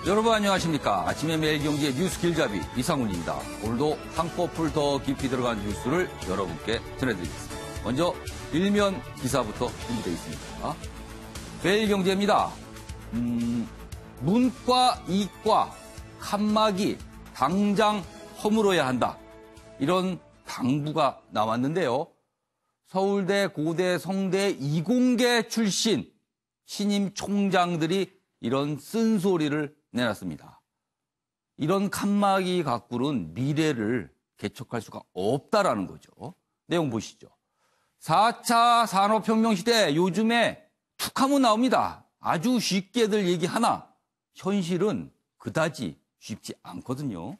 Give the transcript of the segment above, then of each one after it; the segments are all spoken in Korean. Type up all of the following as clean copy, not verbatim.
여러분 안녕하십니까. 아침에 매일경제 뉴스 길잡이 이상훈입니다. 오늘도 한꺼풀 더 깊이 들어간 뉴스를 여러분께 전해드리겠습니다. 먼저 일면 기사부터 준비되어 있습니다. 매일경제입니다. 문과, 이과, 칸막이 당장 허물어야 한다. 이런 당부가 나왔는데요. 서울대, 고대, 성대 이공계 출신 신임 총장들이 이런 쓴소리를 내놨습니다. 이런 칸막이 가꾸는 미래를 개척할 수가 없다라는 거죠. 내용 보시죠. 4차 산업혁명 시대 요즘에 툭하면 나옵니다. 아주 쉽게들 얘기하나 현실은 그다지 쉽지 않거든요.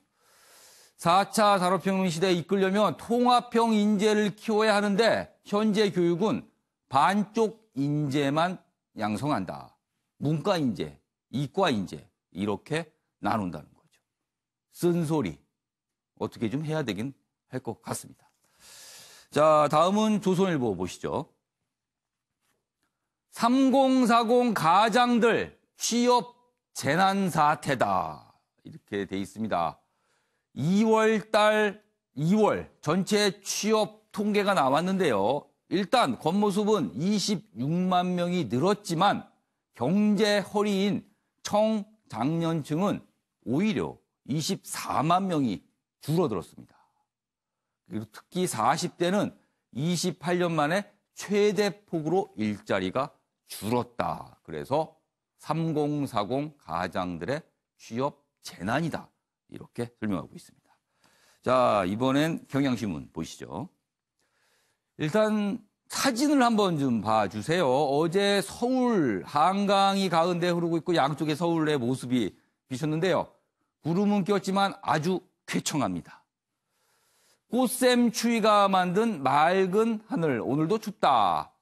4차 산업혁명 시대에 이끌려면 통합형 인재를 키워야 하는데 현재 교육은 반쪽 인재만 양성한다. 문과 인재, 이과 인재 이렇게 나눈다는 거죠. 쓴소리 어떻게 좀 해야 되긴 할 것 같습니다. 자, 다음은 조선일보 보시죠. 3040 가장들 취업 재난 사태다. 이렇게 돼 있습니다. 2월 전체 취업 통계가 나왔는데요. 일단 겉모습은 26만 명이 늘었지만 경제 허리인 청장년층은 오히려 24만 명이 줄어들었습니다. 그리고 특히 40대는 28년 만에 최대 폭으로 일자리가 줄었다. 그래서 3040 가장들의 취업 재난이다. 이렇게 설명하고 있습니다. 자, 이번엔 경향신문 보시죠. 일단 사진을 한번 좀 봐주세요. 어제 서울 한강이 가운데 흐르고 있고 양쪽에 서울의 모습이 비쳤는데요. 구름은 꼈지만 아주 쾌청합니다. 꽃샘 추위가 만든 맑은 하늘, 오늘도 춥다.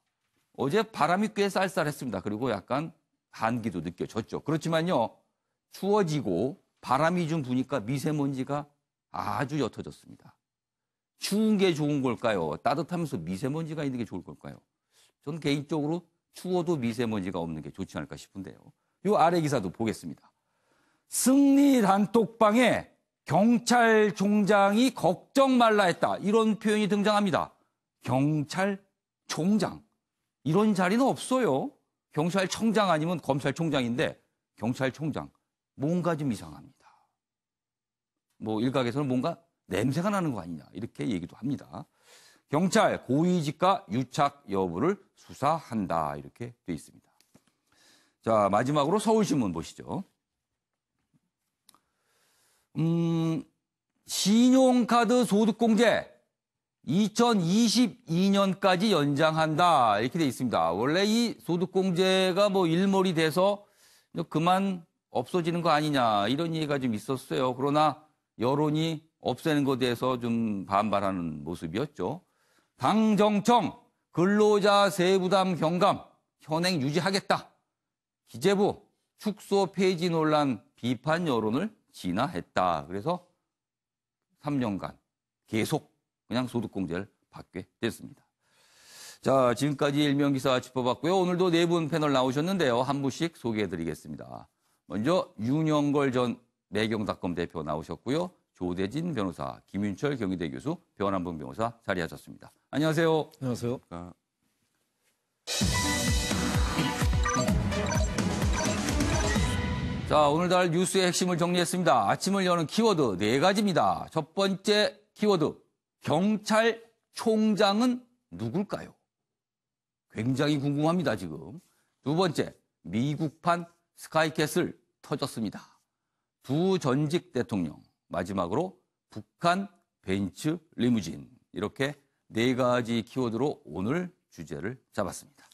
어제 바람이 꽤 쌀쌀했습니다. 그리고 약간 한기도 느껴졌죠. 그렇지만요, 추워지고 바람이 좀 부니까 미세먼지가 아주 옅어졌습니다. 추운 게 좋은 걸까요? 따뜻하면서 미세먼지가 있는 게 좋을 걸까요? 저는 개인적으로 추워도 미세먼지가 없는 게 좋지 않을까 싶은데요. 이 아래 기사도 보겠습니다. 승리 단톡방에 경찰총장이 걱정 말라 했다. 이런 표현이 등장합니다. 경찰총장. 이런 자리는 없어요. 경찰청장 아니면 검찰총장인데 경찰총장. 뭔가 좀 이상합니다. 뭐 일각에서는 뭔가 냄새가 나는 거 아니냐 이렇게 얘기도 합니다. 경찰 고위직과 유착 여부를 수사한다 이렇게 돼 있습니다. 자, 마지막으로 서울신문 보시죠. 신용카드 소득공제 2022년까지 연장한다 이렇게 돼 있습니다. 원래 이 소득공제가 뭐 일몰이 돼서 그만 없어지는 거 아니냐 이런 얘기가 좀 있었어요. 그러나 여론이 없애는 것에 대해서 좀 반발하는 모습이었죠. 당정청 근로자 세부담 경감 현행 유지하겠다. 기재부 축소 폐지 논란 비판 여론을 진화했다. 그래서 3년간 계속 그냥 소득공제를 받게 됐습니다. 자, 지금까지 일면기사 짚어봤고요. 오늘도 네 분 패널 나오셨는데요. 한 분씩 소개해드리겠습니다. 먼저 윤영걸 전 매경닷컴 대표 나오셨고요. 조대진 변호사, 김윤철 경희대 교수, 변한봉 변호사 자리하셨습니다. 안녕하세요. 안녕하세요. 자, 오늘 달 뉴스의 핵심을 정리했습니다. 아침을 여는 키워드 4가지입니다. 첫 번째 키워드, 경찰총장은 누굴까요? 굉장히 궁금합니다, 지금. 두 번째, 미국판 스카이캐슬 터졌습니다. 두 전직 대통령. 마지막으로 북한 벤츠 리무진. 이렇게 4가지 키워드로 오늘 주제를 잡았습니다.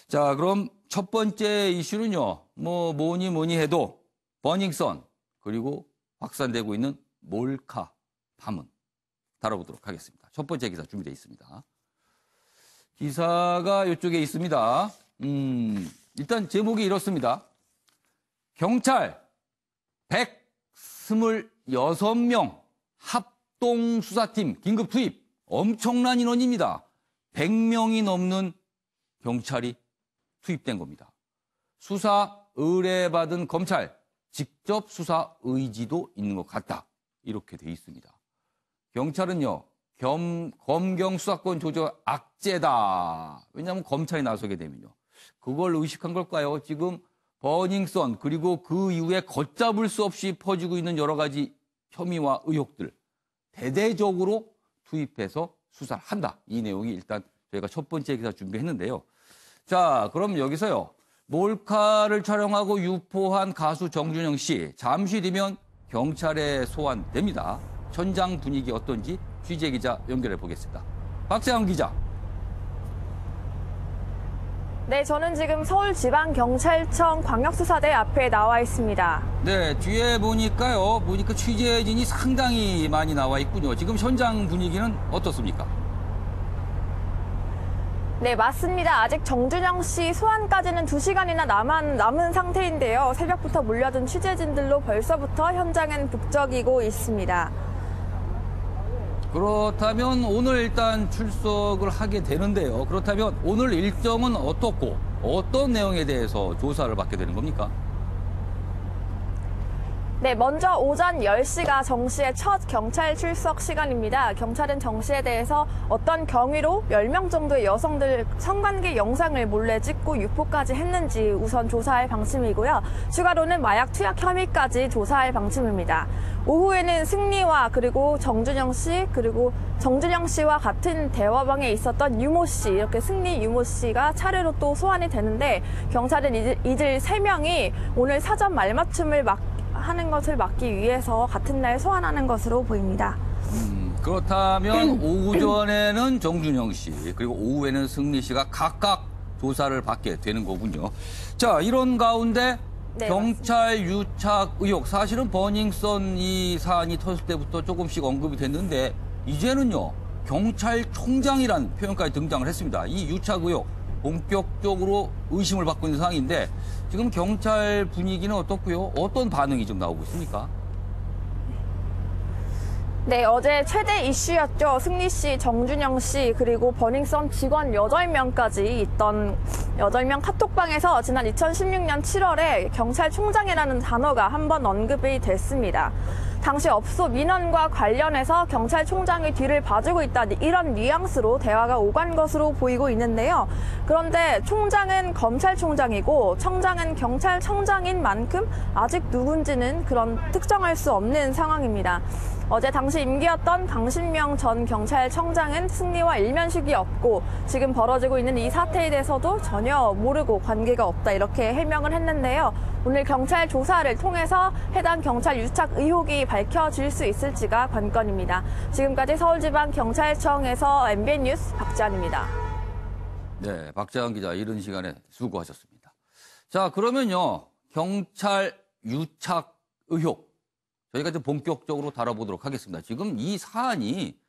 자, 그럼 첫 번째 이슈는요. 뭐니 해도 버닝썬 그리고 확산되고 있는 몰카 파문 다뤄보도록 하겠습니다. 첫 번째 기사 준비되어 있습니다. 기사가 이쪽에 있습니다. 일단 제목이 이렇습니다. 경찰 126명 합동수사팀 긴급 투입. 엄청난 인원입니다. 100명이 넘는 경찰이 투입된 겁니다. 수사 의뢰받은 검찰 직접 수사 의지도 있는 것 같다. 이렇게 돼 있습니다. 경찰은요, 검경 수사권 조절 악재다. 왜냐하면 검찰이 나서게 되면요. 그걸 의식한 걸까요? 지금 버닝썬 그리고 그 이후에 걷잡을 수 없이 퍼지고 있는 여러 가지 혐의와 의혹들 대대적으로 투입해서 수사를 한다. 이 내용이 일단 저희가 첫 번째 기사 준비했는데요. 자, 그럼 여기서요. 몰카를 촬영하고 유포한 가수 정준영 씨 잠시 뒤면 경찰에 소환됩니다. 현장 분위기 어떤지 취재 기자 연결해 보겠습니다. 박세영 기자. 네, 저는 지금 서울지방경찰청 광역수사대 앞에 나와 있습니다. 네, 뒤에 보니까 취재진이 상당히 많이 나와 있군요. 지금 현장 분위기는 어떻습니까? 네, 맞습니다. 아직 정준영 씨 소환까지는 2시간이나 남은 상태인데요. 새벽부터 몰려든 취재진들로 벌써부터 현장은 북적이고 있습니다. 그렇다면 오늘 일단 출석을 하게 되는데요. 그렇다면 오늘 일정은 어떻고 어떤 내용에 대해서 조사를 받게 되는 겁니까? 네, 먼저 오전 10시가 정 씨의 첫 경찰 출석 시간입니다. 경찰은 정 씨에 대해서 어떤 경위로 10명 정도의 여성들 성관계 영상을 몰래 찍고 유포까지 했는지 우선 조사할 방침이고요. 추가로는 마약 투약 혐의까지 조사할 방침입니다. 오후에는 승리와 그리고 정준영 씨 그리고 정준영 씨와 같은 대화방에 있었던 유모 씨 이렇게 승리 유모 씨가 차례로 또 소환이 되는데 경찰은 이들 3명이 오늘 사전 말맞춤을 하는 것을 막기 위해서 같은 날 소환하는 것으로 보입니다. 그렇다면 오후 전에는 정준영 씨 그리고 오후에는 승리 씨가 각각 조사를 받게 되는 거군요. 자, 이런 가운데 네, 경찰 맞습니다. 유착 의혹 사실은 버닝썬 이 사안이 터졌을 때부터 조금씩 언급이 됐는데 이제는요 경찰총장이란 표현까지 등장을 했습니다. 이 유착 의혹 본격적으로 의심을 받고 있는 상황인데 지금 경찰 분위기는 어떻고요? 어떤 반응이 좀 나오고 있습니까? 네, 어제 최대 이슈였죠. 승리 씨, 정준영 씨, 그리고 버닝썬 직원 8명까지 있던 8명 카톡방에서 지난 2016년 7월에 경찰총장이라는 단어가 한번 언급이 됐습니다. 당시 업소 민원과 관련해서 경찰총장이 뒤를 봐주고 있다 이런 뉘앙스로 대화가 오간 것으로 보이고 있는데요. 그런데 총장은 검찰총장이고 청장은 경찰청장인 만큼 아직 누군지는 그런 특정할 수 없는 상황입니다. 어제 당시 임기였던 강신명 전 경찰청장은 승리와 일면식이 없고 지금 벌어지고 있는 이 사태에 대해서도 전혀 모르고 관계가 없다 이렇게 해명을 했는데요. 오늘 경찰 조사를 통해서 해당 경찰 유착 의혹이 밝혀질 수 있을지가 관건입니다. 지금까지 서울지방경찰청에서 MBN 뉴스 박지안입니다. 네, 박지안 기자 이른 시간에 수고하셨습니다. 자, 그러면요 경찰 유착 의혹 저희가 좀 본격적으로 다뤄보도록 하겠습니다. 지금 이 사안이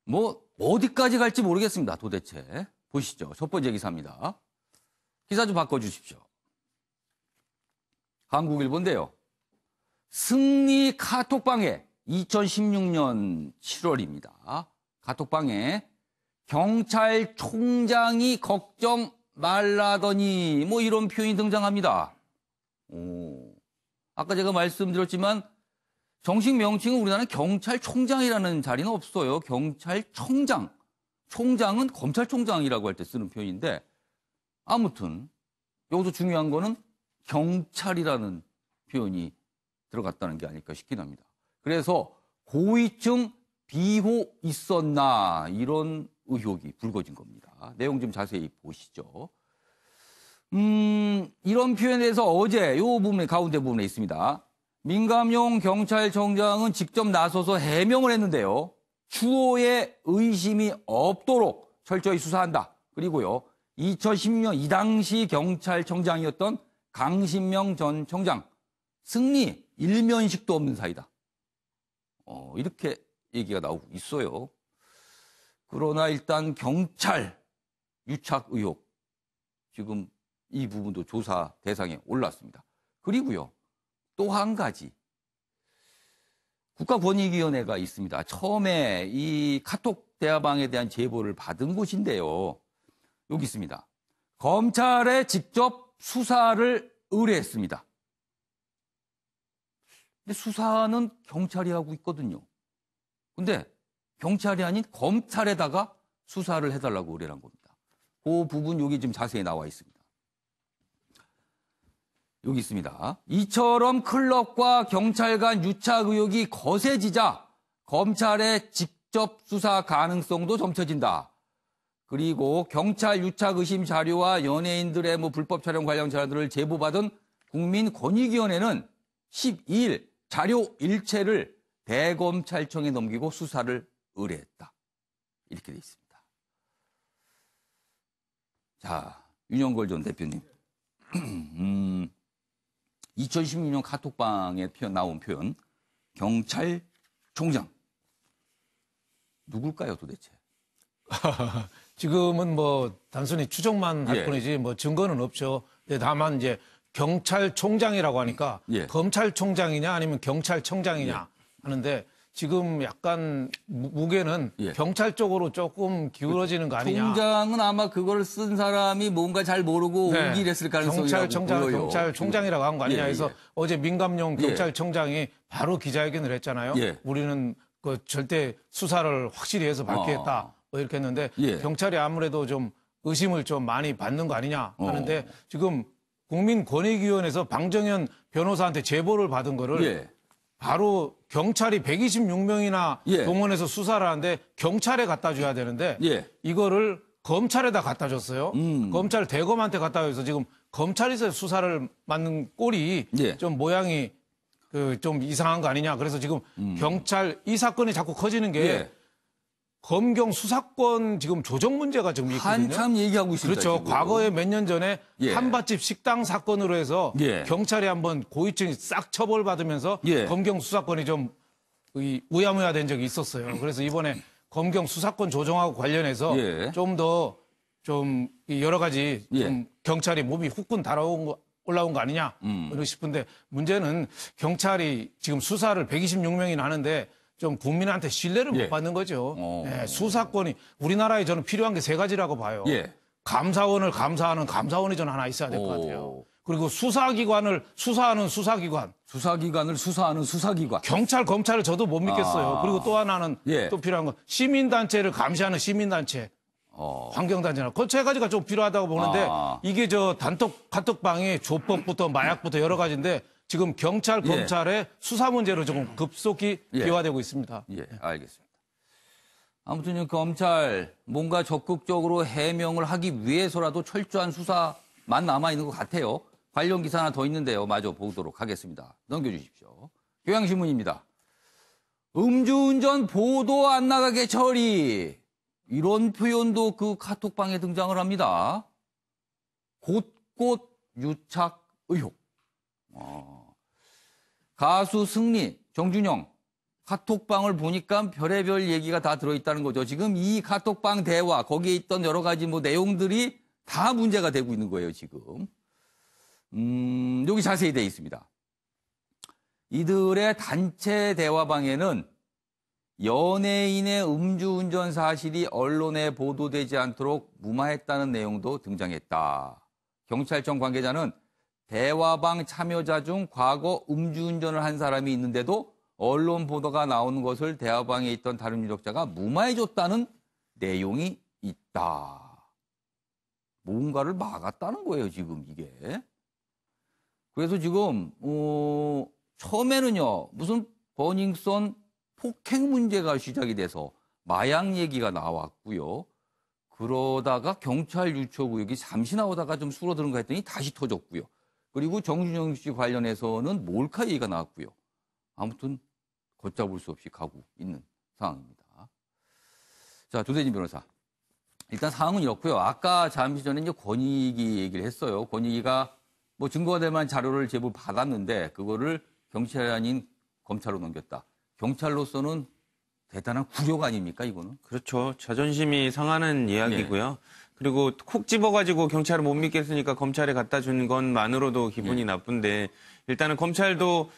뭐 어디까지 갈지 모르겠습니다. 도대체 보시죠. 첫 번째 기사입니다. 기사 좀 바꿔주십시오. 한국일보인데요. 승리 카톡방에 2016년 7월입니다. 카톡방에 경찰총장이 걱정 말라더니 뭐 이런 표현이 등장합니다. 아까 제가 말씀드렸지만 정식 명칭은 우리나라는 경찰총장이라는 자리는 없어요. 경찰청장. 총장은 검찰총장이라고 할 때 쓰는 표현인데 아무튼 여기서 중요한 거는 경찰이라는 표현이 들어갔다는 게 아닐까 싶긴 합니다. 그래서 고위층 비호 있었나 이런 의혹이 불거진 겁니다. 내용 좀 자세히 보시죠. 이런 표현에 대해서 어제 이 부분에 가운데 부분에 있습니다. 민감용 경찰청장은 직접 나서서 해명을 했는데요. 추호에 의심이 없도록 철저히 수사한다. 그리고요. 2016년 이 당시 경찰청장이었던 강신명 전 청장 승리 일면식도 없는 사이다. 이렇게 얘기가 나오고 있어요. 그러나 일단 경찰 유착 의혹 지금 이 부분도 조사 대상에 올랐습니다. 그리고요. 또 한 가지 국가권익위원회가 있습니다. 처음에 이 카톡 대화방에 대한 제보를 받은 곳인데요. 여기 있습니다. 검찰에 직접 수사를 의뢰했습니다. 근데 수사는 경찰이 하고 있거든요. 근데 경찰이 아닌 검찰에다가 수사를 해달라고 의뢰한 겁니다. 그 부분 여기 지금 자세히 나와 있습니다. 여기 있습니다. 이처럼 클럽과 경찰 간 유착 의혹이 거세지자 검찰의 직접 수사 가능성도 점쳐진다. 그리고 경찰 유착 의심 자료와 연예인들의 불법 촬영 관련 자료들을 제보받은 국민권익위원회는 12일 자료 일체를 대검찰청에 넘기고 수사를 의뢰했다. 이렇게 돼 있습니다. 자, 윤영걸 전 대표님. 2016년 카톡방에 나온 표현, 경찰총장. 누굴까요, 도대체? 지금은 뭐 단순히 추정만 할 예. 뿐이지 뭐 증거는 없죠. 근데 다만 이제 경찰총장이라고 하니까 예. 검찰총장이냐 아니면 경찰청장이냐 하는데 지금 약간 무게는 예. 경찰 쪽으로 조금 기울어지는 거 아니냐. 총장은 아마 그걸 쓴 사람이 뭔가 잘 모르고 네. 우길했을 가능성이 경찰청장, 보여요. 경찰총장이라고 한 거 아니냐 해서 예. 어제 민감용 경찰청장이 바로 기자회견을 했잖아요. 예. 우리는 그 절대 수사를 확실히 해서 밝히겠다. 뭐 이렇게 했는데 예. 경찰이 아무래도 좀 의심을 좀 많이 받는 거 아니냐 하는데 지금 국민권익위원회에서 방정현 변호사한테 제보를 받은 거를 예. 바로 경찰이 126명이나 예. 동원해서 수사를 하는데 경찰에 갖다 줘야 되는데 예. 이거를 검찰에다 갖다 줬어요. 검찰 대검한테 갖다 줘서 지금 검찰에서 수사를 맡는 꼴이 예. 좀 모양이 좀 이상한 거 아니냐. 그래서 지금 경찰 이 사건이 자꾸 커지는 게 예. 검경 수사권 지금 조정 문제가 지금 있거든요. 한참 얘기하고 있습니다. 그렇죠. 지금. 과거에 몇 년 전에 예. 한밭집 식당 사건으로 해서 예. 경찰이 한번 고위층이 싹 처벌받으면서 예. 검경 수사권이 좀 우야무야 된 적이 있었어요. 그래서 이번에 검경 수사권 조정하고 관련해서 예. 좀 더 좀 여러 가지 예. 좀 경찰이 몸이 후끈 올라온 거 아니냐 이러고 싶은데 문제는 경찰이 지금 수사를 126명이나 하는데 좀 국민한테 신뢰를 예. 못 받는 거죠. 예, 수사권이 우리나라에 저는 필요한 게 세 가지라고 봐요. 예. 감사원을 감사하는 감사원이 저는 하나 있어야 될 것 같아요. 그리고 수사기관을 수사하는 수사기관. 수사기관을 수사하는 수사기관. 경찰, 검찰을 저도 못 믿겠어요. 그리고 또 하나는 예. 또 필요한 건 시민단체를 감시하는 시민단체. 환경단체나 그 세 가지가 좀 필요하다고 보는데 이게 저 단톡 카톡방이 조법부터 마약부터 여러 가지인데 지금 경찰, 예. 검찰의 수사 문제로 조금 급속히 예. 비화되고 있습니다. 예, 알겠습니다. 아무튼 검찰 뭔가 적극적으로 해명을 하기 위해서라도 철저한 수사만 남아있는 것 같아요. 관련 기사 하나 더 있는데요. 마저 보도록 하겠습니다. 넘겨주십시오. 교양신문입니다. 음주운전 보도 안 나가게 처리. 이런 표현도 그 카톡방에 등장을 합니다. 곳곳 유착 의혹. 가수 승리, 정준영, 카톡방을 보니까 별의별 얘기가 다 들어있다는 거죠. 지금 이 카톡방 대화, 거기에 있던 여러 가지 내용들이 다 문제가 되고 있는 거예요, 지금. 여기 자세히 되어 있습니다. 이들의 단체 대화방에는 연예인의 음주운전 사실이 언론에 보도되지 않도록 무마했다는 내용도 등장했다. 경찰청 관계자는 대화방 참여자 중 과거 음주운전을 한 사람이 있는데도 언론 보도가 나오는 것을 대화방에 있던 다른 유력자가 무마해줬다는 내용이 있다. 뭔가를 막았다는 거예요, 지금 이게. 그래서 지금 처음에는요, 무슨 버닝썬 폭행 문제가 시작이 돼서 마약 얘기가 나왔고요. 그러다가 경찰 유착 의혹이 잠시 나오다가 좀 줄어드는 거 했더니 다시 터졌고요. 그리고 정준영 씨 관련해서는 몰카 얘기가 나왔고요. 아무튼 걷잡을 수 없이 가고 있는 상황입니다. 자, 조대진 변호사. 일단 상황은 이렇고요. 아까 잠시 전에 이제 권익위 얘기를 했어요. 권익위가 증거가 될 만한 자료를 제보 받았는데 그거를 경찰이 아닌 검찰로 넘겼다. 경찰로서는 대단한 굴욕 아닙니까, 이거는? 그렇죠. 자존심이 상하는 이야기고요. 그리고 콕 집어가지고 경찰을 못 믿겠으니까 검찰에 갖다 주는 것만으로도 기분이 나쁜데 일단은 검찰도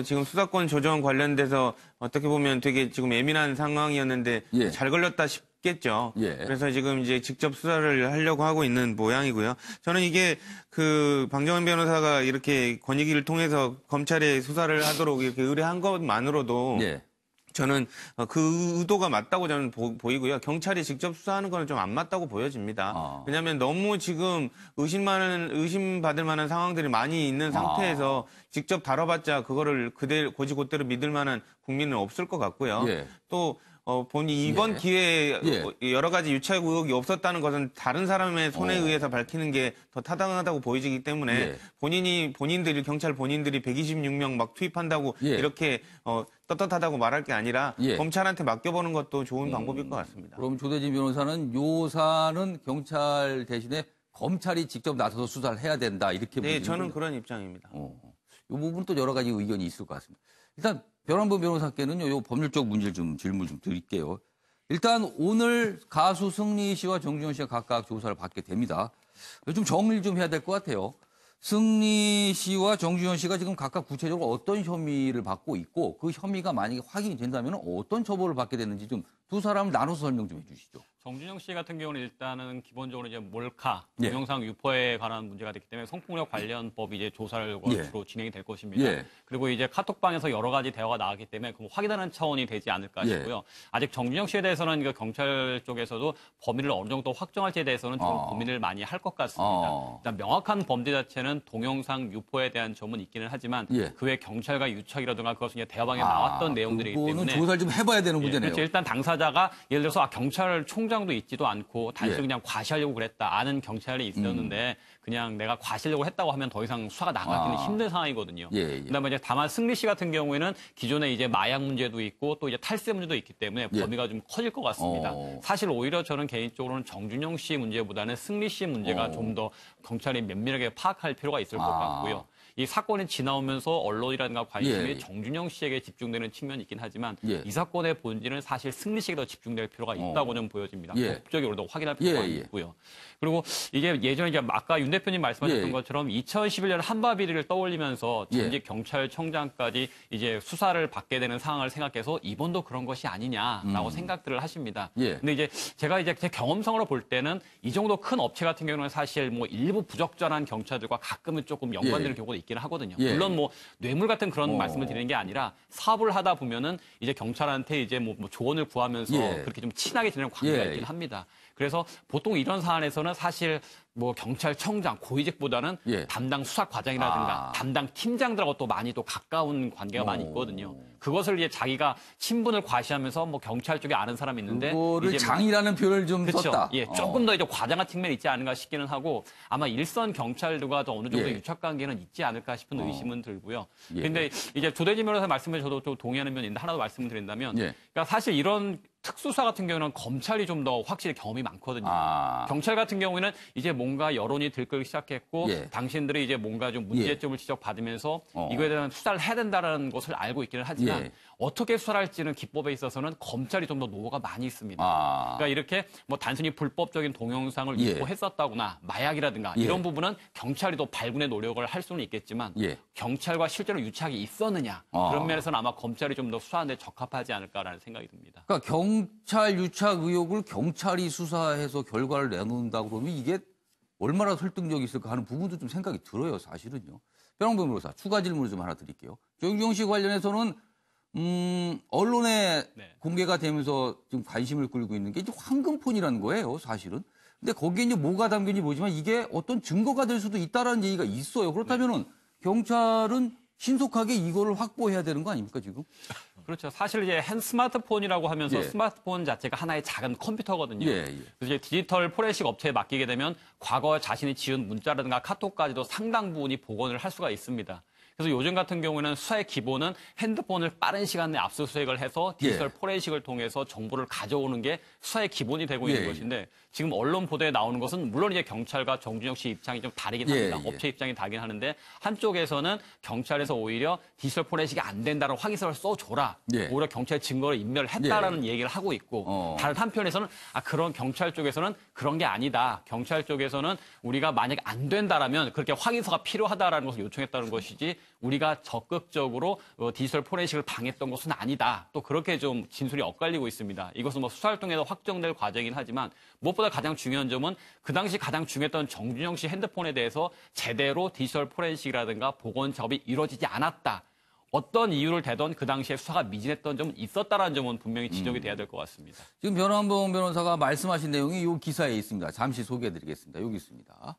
지금 수사권 조정 관련돼서 어떻게 보면 되게 지금 예민한 상황이었는데 잘 걸렸다 없겠죠. 예. 그래서 지금 이제 직접 수사를 하려고 하고 있는 모양이고요. 저는 이게 그 방정환 변호사가 이렇게 권익위를 통해서 검찰에 수사를 하도록 이렇게 의뢰한 것만으로도 예. 저는 그 의도가 맞다고 저는 보이고요. 경찰이 직접 수사하는 거는 좀 안 맞다고 보여집니다. 왜냐하면 너무 지금 의심받을 만한 상황들이 많이 있는 상태에서 직접 다뤄봤자 그거를 곧이곧대로 믿을 만한 국민은 없을 것 같고요. 예. 또 본인이 이번 기회에 예. 여러 가지 유착 의혹이 없었다는 것은 다른 사람의 손에 의해서 밝히는 게 더 타당하다고 보이기 때문에 예. 경찰 본인들이 126명 막 투입한다고 예. 이렇게 떳떳하다고 말할 게 아니라 예. 검찰한테 맡겨보는 것도 좋은 방법일 것 같습니다. 그럼 조대진 변호사는 요사는 경찰 대신에 검찰이 직접 나서서 수사를 해야 된다 이렇게 네, 보시는 저는 거죠? 그런 입장입니다. 이 부분 또 여러 가지 의견이 있을 것 같습니다. 일단 변환범 변호사께는요, 요 법률적 문제를 질문 좀 드릴게요. 일단 오늘 가수 승리 씨와 정준영 씨가 각각 조사를 받게 됩니다. 좀 정리를 좀 해야 될 것 같아요. 승리 씨와 정준영 씨가 지금 각각 구체적으로 어떤 혐의를 받고 있고 그 혐의가 만약에 확인이 된다면 어떤 처벌을 받게 되는지 좀 두 사람을 나눠서 설명 좀 해주시죠. 정준영 씨 같은 경우는 일단은 기본적으로 이제 몰카, 예. 동영상 유포에 관한 문제가 됐기 때문에 성폭력 관련 법이 이제 조사를 예. 주로 진행이 될 것입니다. 예. 그리고 이제 카톡방에서 여러 가지 대화가 나왔기 때문에 그 확인하는 차원이 되지 않을까 예. 싶고요. 아직 정준영 씨에 대해서는 그 경찰 쪽에서도 범위를 어느 정도 확정할지에 대해서는 좀 고민을 많이 할 것 같습니다. 일단 명확한 범죄 자체는 동영상 유포에 대한 점은 있기는 하지만 예. 그 외 경찰과 유착이라든가 그것은 이제 대화방에 나왔던 내용들이기 그거는 때문에 조사를 좀 해봐야 되는 문제네요. 그렇죠. 일단 당사자가 예를 들어서 경찰총장도 있지도 않고 단순히 예. 그냥 과시하려고 그랬다. 아는 경찰이 있었는데 그냥 내가 과시하려고 했다고 하면 더 이상 수사가 나가기는 힘든 상황이거든요. 예. 그다음에 이제 다만 승리 씨 같은 경우에는 기존에 이제 마약 문제도 있고 또 이제 탈세 문제도 있기 때문에 예. 범위가 좀 커질 것 같습니다. 사실 오히려 저는 개인적으로는 정준영 씨 문제보다는 승리 씨 문제가 좀 더 경찰이 면밀하게 파악할 필요가 있을 것 같고요. 이 사건이 지나오면서 언론이라든가 관심이 예. 정준영 씨에게 집중되는 측면이 있긴 하지만 예. 이 사건의 본질은 사실 승리 씨에게 더 집중될 필요가 있다고 좀 보여집니다. 예. 법적으로 확인할 필요가 예. 있고요. 그리고 이게 예전에 이제 아까 윤 대표님 말씀하셨던 예. 것처럼 2011년 한바 비리를 떠올리면서 예. 전직 경찰청장까지 이제 수사를 받게 되는 상황을 생각해서 이번도 그런 것이 아니냐라고 생각들을 하십니다. 예. 근데 이제 제가 이제 제 경험상으로 볼 때는 이 정도 큰 업체 같은 경우는 사실 뭐 일부 부적절한 경찰들과 가끔은 조금 연관되는 예. 경우도 있기는 하거든요. 예. 물론 뭐 뇌물 같은 그런 말씀을 드리는 게 아니라 사업을 하다 보면은 이제 경찰한테 이제 뭐 조언을 구하면서 예. 그렇게 좀 친하게 지내는 관계가 예. 있긴 합니다. 그래서 보통 이런 사안에서는 사실 뭐 경찰청장 고위직보다는 예. 담당 수사과장이라든가 담당 팀장들하고 또 많이 또 가까운 관계가 많이 있거든요. 그것을 이제 자기가 친분을 과시하면서 뭐 경찰 쪽에 아는 사람이 있는데 그거를 이제 뭐 장이라는 표현을 좀 그렇죠. 썼다. 예, 조금 더 이제 과장한 측면이 있지 않은가 싶기는 하고 아마 일선 경찰들과 더 어느 정도 예. 유착 관계는 있지 않을까 싶은 의심은 들고요. 예. 근데 이제 조대진 변호사 말씀에 저도 좀 동의하는 면이 있는데 하나 더 말씀을 드린다면 예. 그러니까 사실 이런 특수사 같은 경우는 검찰이 좀 더 확실히 경험이 많거든요. 경찰 같은 경우에는 이제 뭔가 여론이 들끓기 시작했고 예. 당신들이 이제 뭔가 좀 문제점을 지적받으면서 이거에 대한 수사를 해야 된다는 것을 알고 있기는 하지만 예. 어떻게 수사를 할지는 기법에 있어서는 검찰이 좀 더 노고가 많이 있습니다. 그러니까 이렇게 뭐 단순히 불법적인 동영상을 예. 유포했었다거나 마약이라든가 예. 이런 부분은 경찰이 더 발군의 노력을 할 수는 있겠지만 예. 경찰과 실제로 유착이 있었느냐 그런 면에서는 아마 검찰이 좀 더 수사하는 데 적합하지 않을까라는 생각이 듭니다. 그러니까 경찰 유착 의혹을 경찰이 수사해서 결과를 내놓는다 그러면 이게 얼마나 설득력이 있을까 하는 부분도 좀 생각이 들어요, 사실은요. 변호사 변호사 추가 질문을 좀 하나 드릴게요. 정준영 씨 관련해서는 언론에 네. 공개가 되면서 지금 관심을 끌고 있는 게 이제 황금폰이라는 거예요, 사실은. 근데 거기에 이제 뭐가 담긴지 모르지만 이게 어떤 증거가 될 수도 있다라는 얘기가 있어요. 그렇다면은 경찰은 신속하게 이거를 확보해야 되는 거 아닙니까, 지금? 그렇죠. 사실 이제 핸 스마트폰이라고 하면서 예. 스마트폰 자체가 하나의 작은 컴퓨터거든요. 예. 그래서 이제 디지털 포렌식 업체에 맡기게 되면 과거 자신이 지은 문자라든가 카톡까지도 상당 부분이 복원을 할 수가 있습니다. 그래서 요즘 같은 경우에는 수사의 기본은 핸드폰을 빠른 시간 내에 압수수색을 해서 디지털 예. 포렌식을 통해서 정보를 가져오는 게 수사의 기본이 되고 있는 예. 것인데 지금 언론 보도에 나오는 것은 물론 이제 경찰과 정준영 씨 입장이 좀 다르긴 예, 합니다. 예. 업체 입장이 다르긴 하는데 한쪽에서는 경찰에서 오히려 디지털 포렌식이 안 된다는 확인서를 써줘라. 예. 오히려 경찰 증거를 인멸을 했다라는 얘기를 하고 있고 다른 한편에서는 그런 경찰 쪽에서는 그런 게 아니다. 경찰 쪽에서는 우리가 만약에 안 된다라면 그렇게 확인서가 필요하다라는 것을 요청했다는 것이지 우리가 적극적으로 디지털 포렌식을 당했던 것은 아니다. 또 그렇게 좀 진술이 엇갈리고 있습니다. 이것은 뭐 수사를 통해서 확정될 과정이긴 하지만 무엇보다 가장 중요한 점은 그 당시 가장 중요했던 정준영 씨 핸드폰에 대해서 제대로 디지털 포렌식이라든가 복원 작업이 이루어지지 않았다. 어떤 이유를 대던 그 당시에 수사가 미진했던 점은 있었다라는 점은 분명히 지적이 돼야 될 것 같습니다. 지금 변환봉 변호사가 말씀하신 내용이 이 기사에 있습니다. 잠시 소개해드리겠습니다. 여기 있습니다.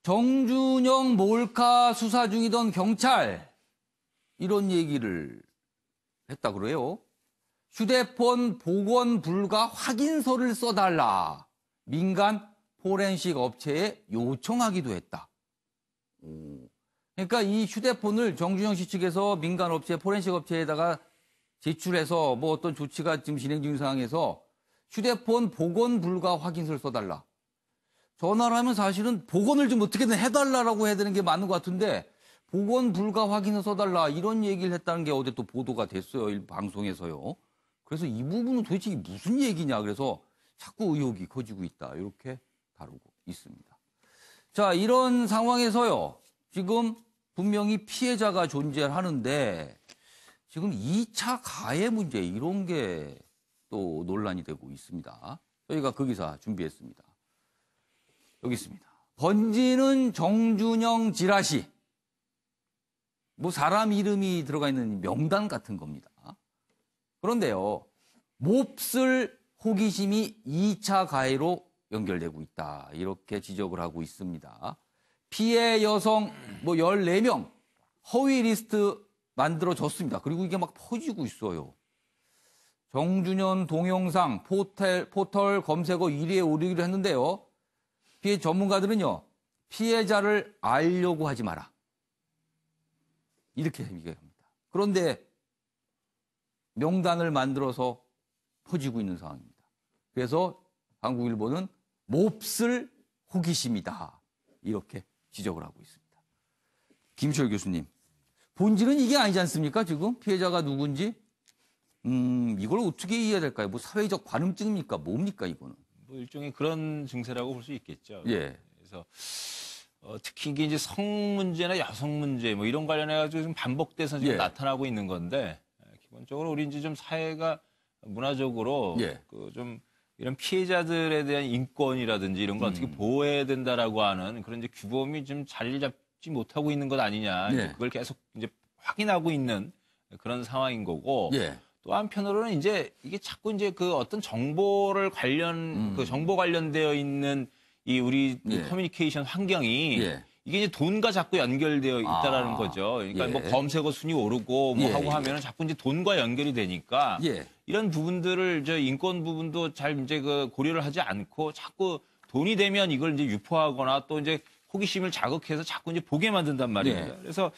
정준영 몰카 수사 중이던 경찰 이런 얘기를 했다 그래요. 휴대폰 복원 불가 확인서를 써달라. 민간 포렌식 업체에 요청하기도 했다. 그러니까 이 휴대폰을 정준영 씨 측에서 민간 업체, 포렌식 업체에다가 제출해서 뭐 어떤 조치가 지금 진행 중인 상황에서 휴대폰 복원 불가 확인서를 써달라. 전화를 하면 사실은 복원을 좀 어떻게든 해달라고 해야 되는 게 맞는 것 같은데 복원 불가 확인서 써달라 이런 얘기를 했다는 게 어제 또 보도가 됐어요. 일 방송에서요. 그래서 이 부분은 도대체 무슨 얘기냐. 그래서 자꾸 의혹이 커지고 있다. 이렇게 다루고 있습니다. 자, 이런 상황에서요. 지금 분명히 피해자가 존재하는데 지금 2차 가해 문제 이런 게 또 논란이 되고 있습니다. 저희가 그 기사 준비했습니다. 여기 있습니다. 번지는 정준영 지라시. 뭐 사람 이름이 들어가 있는 명단 같은 겁니다. 그런데요. 몹쓸 호기심이 2차 가해로 연결되고 있다. 이렇게 지적을 하고 있습니다. 피해 여성 뭐 14명 허위 리스트 만들어졌습니다. 그리고 이게 막 퍼지고 있어요. 정준영 동영상 포털 검색어 1위에 오르기로 했는데요. 피해 전문가들은요. 피해자를 알려고 하지 마라. 이렇게 얘기합니다. 그런데 명단을 만들어서 퍼지고 있는 상황입니다. 그래서 한국일보는 몹쓸 호기심이다. 이렇게 지적을 하고 있습니다. 김철 교수님, 본질은 이게 아니지 않습니까? 지금 피해자가 누군지 이걸 어떻게 이해해야 될까요? 뭐 사회적 관음증입니까? 뭡니까 이거는? 뭐 일종의 그런 증세라고 볼 수 있겠죠. 예. 그래서 특히 이게 이제 성 문제나 여성 문제 뭐 이런 관련해 가지고 좀 반복돼서 지금 예. 나타나고 있는 건데 기본적으로 우리 이제 좀 사회가 문화적으로 예. 그 좀 이런 피해자들에 대한 인권이라든지 이런 걸 어떻게 보호해야 된다라고 하는 그런 이제 규범이 좀 자리를 잡지 못하고 있는 것 아니냐. 예. 이제 그걸 계속 이제 확인하고 있는 그런 상황인 거고. 예. 또 한편으로는 이제 이게 자꾸 이제 그 어떤 정보를 그 정보 관련되어 있는 이 우리 예. 커뮤니케이션 환경이 예. 이게 이제 돈과 자꾸 연결되어 있다라는 거죠. 그러니까 예. 뭐 검색어 순위 오르고 뭐 예. 하고 하면은 자꾸 이제 돈과 연결이 되니까 예. 이런 부분들을 저 인권 부분도 잘 이제 그 고려를 하지 않고 자꾸 돈이 되면 이걸 이제 유포하거나 또 이제 호기심을 자극해서 자꾸 이제 보게 만든단 말입니다. 네. 그래서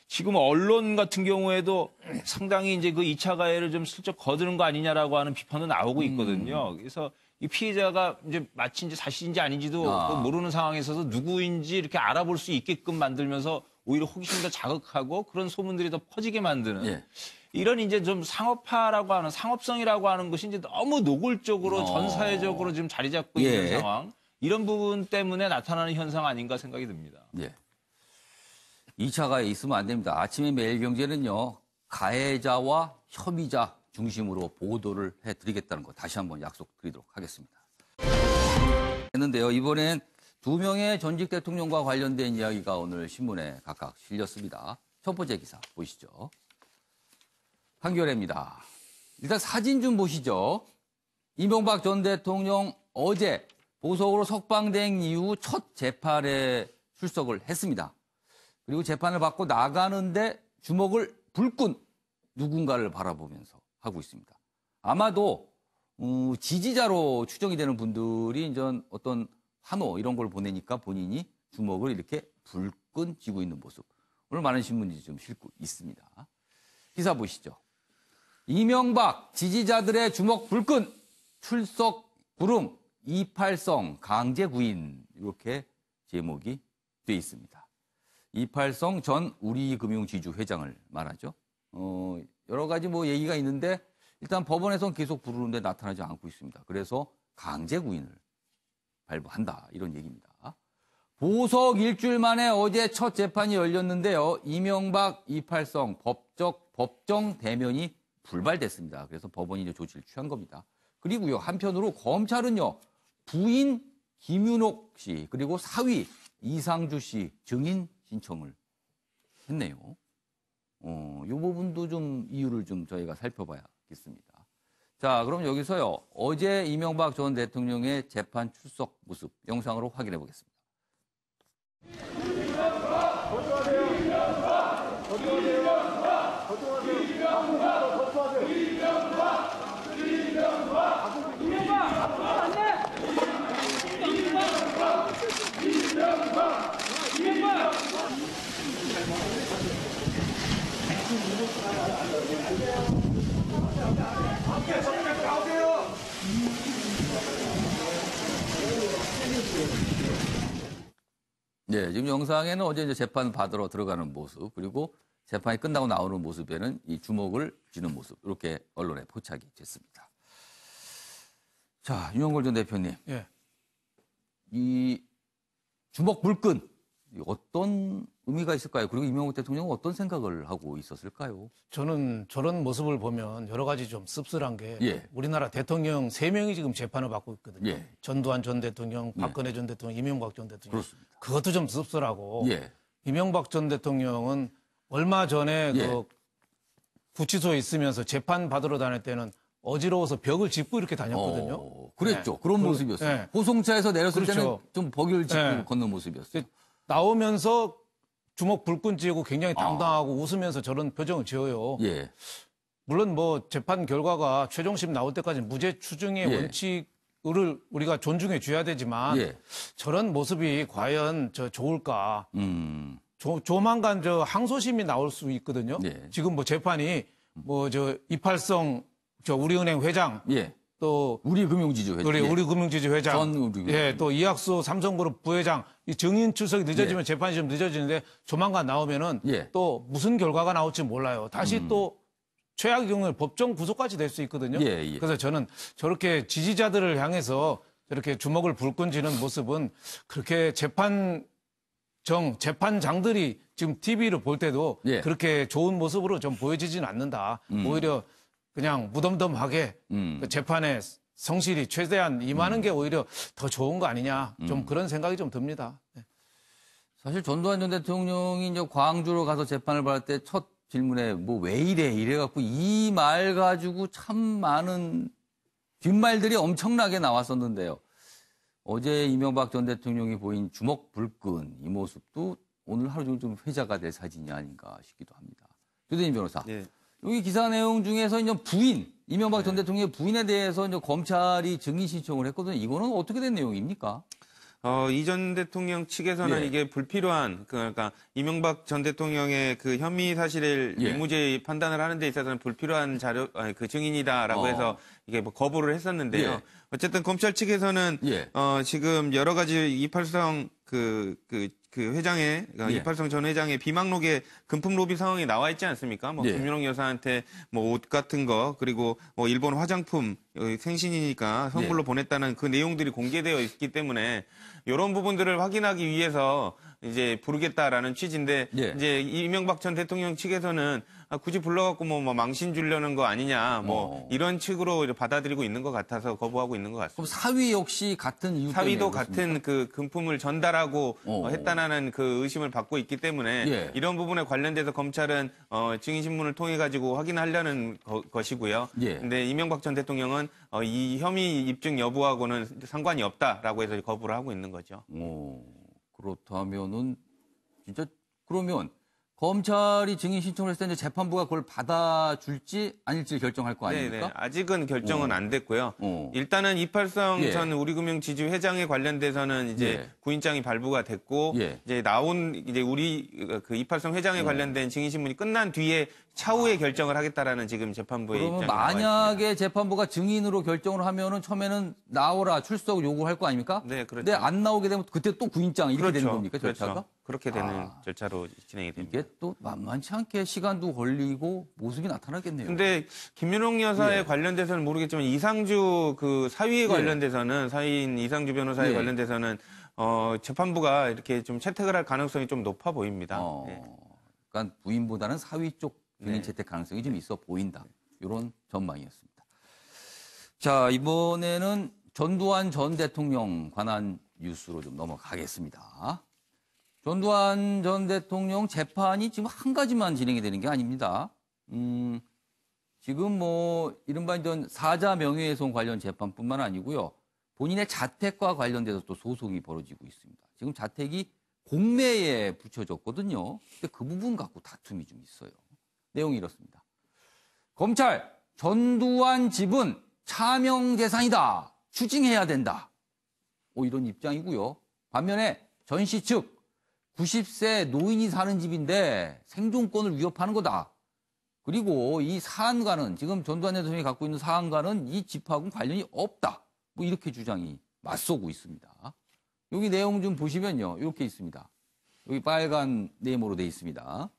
지금 언론 같은 경우에도 상당히 이제 그 2차 가해를 좀 슬쩍 거드는 거 아니냐라고 하는 비판도 나오고 있거든요. 그래서 이 피해자가 이제 마치 이제 사실인지 아닌지도 그 모르는 상황에서도 누구인지 이렇게 알아볼 수 있게끔 만들면서 오히려 호기심을 더 자극하고 그런 소문들이 더 퍼지게 만드는 예. 이런 이제 좀 상업화라고 하는 상업성이라고 하는 것이 이제 너무 노골적으로 전 사회적으로 지금 자리 잡고 예. 있는 상황. 이런 부분 때문에 나타나는 현상 아닌가 생각이 듭니다. 예. 2차 가해 있으면 안 됩니다. 아침에 매일경제는요. 가해자와 협의자 중심으로 보도를 해드리겠다는 거 다시 한번 약속드리도록 하겠습니다. 했는데요. 이번엔 2명의 전직 대통령과 관련된 이야기가 오늘 신문에 각각 실렸습니다. 첫 번째 기사 보시죠. 한겨레입니다. 일단 사진 좀 보시죠. 이명박 전 대통령 어제 보석으로 석방된 이후 첫 재판에 출석을 했습니다. 그리고 재판을 받고 나가는데 주먹을 불끈 누군가를 바라보면서 하고 있습니다. 아마도 지지자로 추정이 되는 분들이 이제 어떤 환호 이런 걸 보내니까 본인이 주먹을 이렇게 불끈 쥐고 있는 모습. 오늘 많은 신문이 좀 싣고 있습니다. 기사 보시죠. 이명박 지지자들의 주먹 불끈 출석 구름, 이팔성, 강제구인 이렇게 제목이 돼 있습니다. 이팔성 전 우리금융지주 회장을 말하죠. 여러 가지 뭐 얘기가 있는데 일단 법원에서는 계속 부르는데 나타나지 않고 있습니다. 그래서 강제구인을 발부한다 이런 얘기입니다. 보석 일주일 만에 어제 첫 재판이 열렸는데요. 이명박, 이팔성 법정 대면이 불발됐습니다. 그래서 법원이 이제 조치를 취한 겁니다. 그리고요, 한편으로 검찰은요, 부인 김윤옥 씨 그리고 사위 이상주 씨 증인 신청을 했네요. 이 부분도 좀 이유를 좀 저희가 살펴봐야겠습니다. 자, 그럼 여기서요, 어제 이명박 전 대통령의 재판 출석 모습 영상으로 확인해 보겠습니다. 네, 지금 영상에는 어제 이제 재판 받으러 들어가는 모습, 그리고 재판이 끝나고 나오는 모습에는 이 주먹을 쥐는 모습, 이렇게 언론에 포착이 됐습니다. 자, 윤영걸 전 대표님. 예. 이 주먹 불끈, 어떤 의미가 있을까요? 그리고 이명박 대통령은 어떤 생각을 하고 있었을까요? 저는 저런 모습을 보면 여러 가지 좀 씁쓸한 게 예. 우리나라 대통령 3명이 지금 재판을 받고 있거든요. 예. 전두환 전 대통령, 박근혜 전 대통령, 이명박 전 대통령. 그렇습니다. 그것도 좀 씁쓸하고 예. 이명박 전 대통령은 얼마 전에 예. 그 구치소에 있으면서 재판 받으러 다닐 때는 어지러워서 벽을 짚고 이렇게 다녔거든요. 그랬죠. 네. 그런 모습이었어요. 네. 호송차에서 내렸을 그렇죠. 때는 좀 벽을 짚고 네. 걷는 모습이었어요. 나오면서 주먹 불끈 쥐고 굉장히 당당하고 웃으면서 저런 표정을 지어요. 예. 물론 뭐 재판 결과가 최종심 나올 때까지 무죄 추정의 예. 원칙을 우리가 존중해 줘야 되지만 예. 저런 모습이 과연 좋을까? 음. 조만간 항소심이 나올 수 있거든요. 예. 지금 뭐 재판이 이팔성 우리은행 회장 예. 또 우리금융지주 회장. 우리 예. 우리금융지주 회장, 전 우리금융. 예, 또 이학수 삼성그룹 부회장 이 증인 출석이 늦어지면 예. 재판이 좀 늦어지는데 조만간 나오면은 예. 또 무슨 결과가 나올지 몰라요. 다시 또 최악의 경우에 법정 구속까지 될 수 있거든요. 예, 예. 그래서 저는 저렇게 지지자들을 향해서 저렇게 주먹을 불끈 쥐는 모습은 그렇게 재판장들이 지금 TV를 볼 때도 예. 그렇게 좋은 모습으로 좀 보여지지는 않는다. 오히려 그냥 무덤덤하게 그 재판에 성실히 최대한 임하는 게 오히려 더 좋은 거 아니냐. 좀 그런 생각이 좀 듭니다. 네. 사실 전두환 전 대통령이 이제 광주로 가서 재판을 받을 때 첫 질문에 뭐 왜 이래갖고 이 말 가지고 참 많은 뒷말들이 엄청나게 나왔었는데요. 어제 이명박 전 대통령이 보인 주먹 불끈 이 모습도 오늘 하루 종일 좀 회자가 될 사진이 아닌가 싶기도 합니다. 조대진 변호사. 네. 여기 기사 내용 중에서 이제 이명박 전 대통령의 부인에 대해서 이제 검찰이 증인 신청을 했거든요. 이거는 어떻게 된 내용입니까? 이 전 대통령 측에서는 예. 이게 불필요한, 그러니까 이명박 전 대통령의 그 혐의 사실을 예. 유무죄 판단을 하는 데 있어서는 불필요한 그 증인이다라고 해서 이게 뭐 거부를 했었는데요. 예. 어쨌든 검찰 측에서는 예. 지금 여러 가지 이팔성 그 회장의, 그러니까 예. 이팔성 전 회장의 비망록에 금품 로비 상황이 나와 있지 않습니까? 뭐 예. 김윤옥 여사한테 뭐 옷 같은 거, 그리고 뭐 일본 화장품, 생신이니까 선물로 예. 보냈다는 그 내용들이 공개되어 있기 때문에 이런 부분들을 확인하기 위해서 이제 부르겠다라는 취지인데 예. 이제 이명박 전 대통령 측에서는 굳이 불러갖고 뭐 망신 주려는 거 아니냐, 뭐 이런 측으로 받아들이고 있는 것 같아서 거부하고 있는 것 그럼 같습니다. 사위 역시 같은 이유 때문에 사위도 그렇습니까? 같은 그 금품을 전달하고 했다는 그 의심을 받고 있기 때문에 예. 이런 부분에 관련돼서 검찰은 증인 신문을 통해 가지고 확인하려는 것이고요. 예. 근데 이명박 전 대통령은 이 혐의 입증 여부하고는 상관이 없다라고 해서 거부를 하고 있는 거죠. 그렇다면은 진짜 그러면 검찰이 증인 신청을 했을 때 이제 재판부가 그걸 받아줄지 아닐지 결정할 거 아닙니까? 네네. 아직은 결정은 안 됐고요. 어. 일단은 이팔성 예. 전 우리금융지주 회장에 관련돼서는 이제 예. 구인장이 발부가 됐고 예. 이제 나온 이제 우리 그 이팔성 회장에 관련된 증인 신문이 끝난 뒤에 차후에 결정을 하겠다라는 지금 재판부의 그러면 입장이 나와 있습니다. 만약에 재판부가 증인으로 결정을 하면은 처음에는 나오라 출석 요구할 거 아닙니까? 네, 그렇죠. 근데 안 나오게 되면 그때 또 구인장 이렇게 되는 겁니까? 절차가? 그렇죠. 그렇게 되는 절차로 진행이 됩니다. 이게 또 만만치 않게 시간도 걸리고 모습이 나타나겠네요. 근데 김윤옥 여사에 예. 관련돼서는 모르겠지만 이상주 그 사위에 예. 관련돼서는 사위인 이상주 변호사에 예. 관련돼서는 재판부가 이렇게 좀 채택을 할 가능성이 좀 높아 보입니다. 예. 그러니까 부인보다는 사위 쪽 증인 네. 채택 가능성이 좀 있어 보인다. 이런 전망이었습니다. 자, 이번에는 전두환 전 대통령 관한 뉴스로 좀 넘어가겠습니다. 전두환 전 대통령 재판이 지금 한 가지만 진행이 되는 게 아닙니다. 지금 뭐 이른바 이제 사자 명예훼손 관련 재판뿐만 아니고요. 본인의 자택과 관련돼서 또 소송이 벌어지고 있습니다. 지금 자택이 공매에 붙여졌거든요. 근데 그 부분 갖고 다툼이 좀 있어요. 내용이 이렇습니다. 검찰, 전두환 집은 차명재산이다. 추징해야 된다. 이런 입장이고요. 반면에 전 씨 측 90세 노인이 사는 집인데 생존권을 위협하는 거다. 그리고 이 사안과는 지금 전두환 대통령이 갖고 있는 사안과는 이 집하고는 관련이 없다. 뭐 이렇게 주장이 맞서고 있습니다. 여기 내용 좀 보시면요. 이렇게 있습니다. 여기 빨간 네모로 돼 있습니다.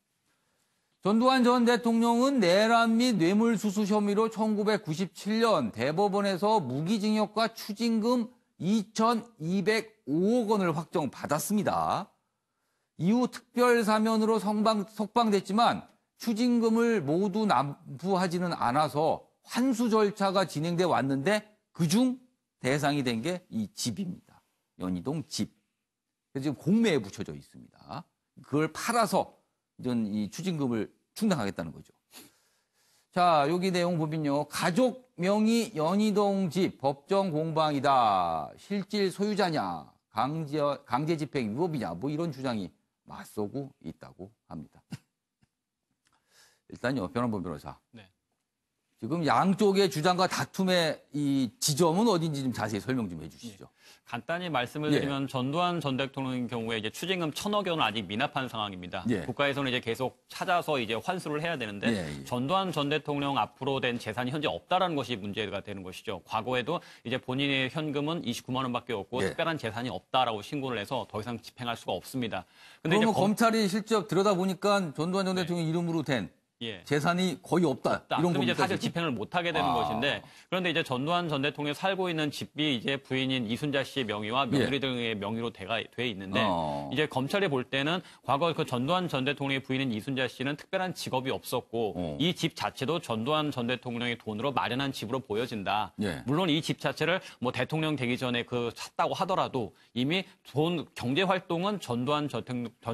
전두환 전 대통령은 내란 및 뇌물수수 혐의로 1997년 대법원에서 무기징역과 추징금 2,205억 원을 확정받았습니다. 이후 특별사면으로 석방됐지만 추징금을 모두 납부하지는 않아서 환수 절차가 진행돼 왔는데 그중 대상이 된 게 이 집입니다. 연희동 집. 그래서 지금 공매에 붙여져 있습니다. 그걸 팔아서 이전 이 추징금을 충당하겠다는 거죠. 자, 여기 내용 보면요. 가족 명의 연희동 집 법정 공방이다. 실질 소유자냐, 강제 집행 위법이냐, 뭐 이런 주장이 맞서고 있다고 합니다. 일단요, 변환범 변호사. 네. 지금 양쪽의 주장과 다툼의 이 지점은 어딘지 좀 자세히 설명 좀 해주시죠. 간단히 말씀을 드리면 전두환 전 대통령의 경우에 이제 추징금 1,000억 원은 아직 미납한 상황입니다. 예. 국가에서는 이제 계속 찾아서 이제 환수를 해야 되는데 전두환 전 대통령 앞으로 된 재산이 현재 없다라는 것이 문제가 되는 것이죠. 과거에도 이제 본인의 현금은 29만 원밖에 없고 특별한 재산이 없다라고 신고를 해서 더 이상 집행할 수가 없습니다. 근데 그러면 이제 검찰이 실제 들여다보니까 전두환 전 대통령 이름으로 된 재산이 거의 없다. 이런 그럼 이제 겁니까, 사실 지금? 집행을 못 하게 되는 것인데 그런데 이제 전두환 전 대통령이 살고 있는 집이 이제 부인인 이순자 씨의 명의와 며느리 등의 명의로 돼 있는데 이제 검찰이 볼 때는 과거 그 전두환 전 대통령의 부인인 이순자 씨는 특별한 직업이 없었고 이 집 자체도 전두환 전 대통령의 돈으로 마련한 집으로 보여진다. 물론 이 집 자체를 뭐 대통령 되기 전에 그 샀다고 하더라도 이미 경제 활동은 전두환 전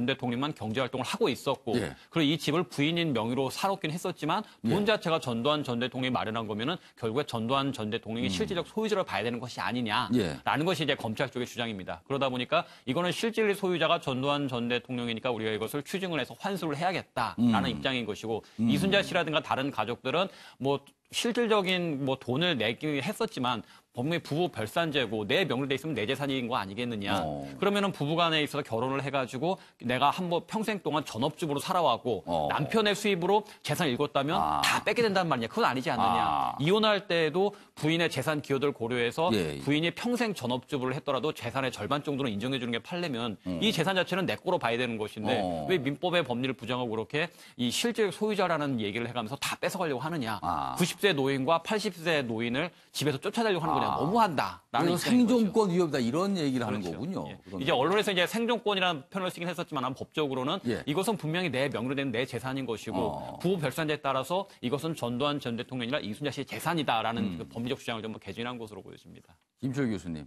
대통령만 경제 활동을 하고 있었고 그리고 이 집을 부인인 명의로 사놓긴 했었지만 돈 자체가 전두환 전 대통령이 마련한 거면은 결국에 전두환 전 대통령이 실질적 소유자를 봐야 되는 것이 아니냐라는 것이 이제 검찰 쪽의 주장입니다. 그러다 보니까 이거는 실질 소유자가 전두환 전 대통령이니까 우리가 이것을 추징을 해서 환수를 해야겠다라는 입장인 것이고 이순자 씨라든가 다른 가족들은 뭐 실질적인 뭐 돈을 내긴 했었지만 분명히 부부 별산제고 내 명의로 돼 있으면 내 재산인 거 아니겠느냐. 그러면은 부부간에 있어서 결혼을 해가지고 내가 한번 평생 동안 전업주부로 살아왔고 남편의 수입으로 재산을 읽었다면 다 뺏게 된단 말이냐. 그건 아니지 않느냐. 이혼할 때에도 부인의 재산 기여도를 고려해서 부인이 평생 전업주부를 했더라도 재산의 절반 정도는 인정해 주는 게 판례면 이 재산 자체는 내 거로 봐야 되는 것인데 왜 민법의 법리를 부정하고 그렇게 이 실질 소유자라는 얘기를 해가면서 다 뺏어가려고 하느냐. 90세 노인과 80세 노인을 집에서 쫓아내려고 하는 거냐. 너무한다. 라는 생존권 위협이다. 이런 얘기를 하는 그렇죠. 거군요. 이제 언론에서 이제 생존권이라는 표현을 쓰긴 했었지만 법적으로는 이것은 분명히 내 명의로 된 내 재산인 것이고 부부 별산제에 따라서 이것은 전두환 전 대통령이나 이순자 씨의 재산이다라는 그 법리적 주장을 좀 개진한 것으로 보여집니다. 김철 교수님,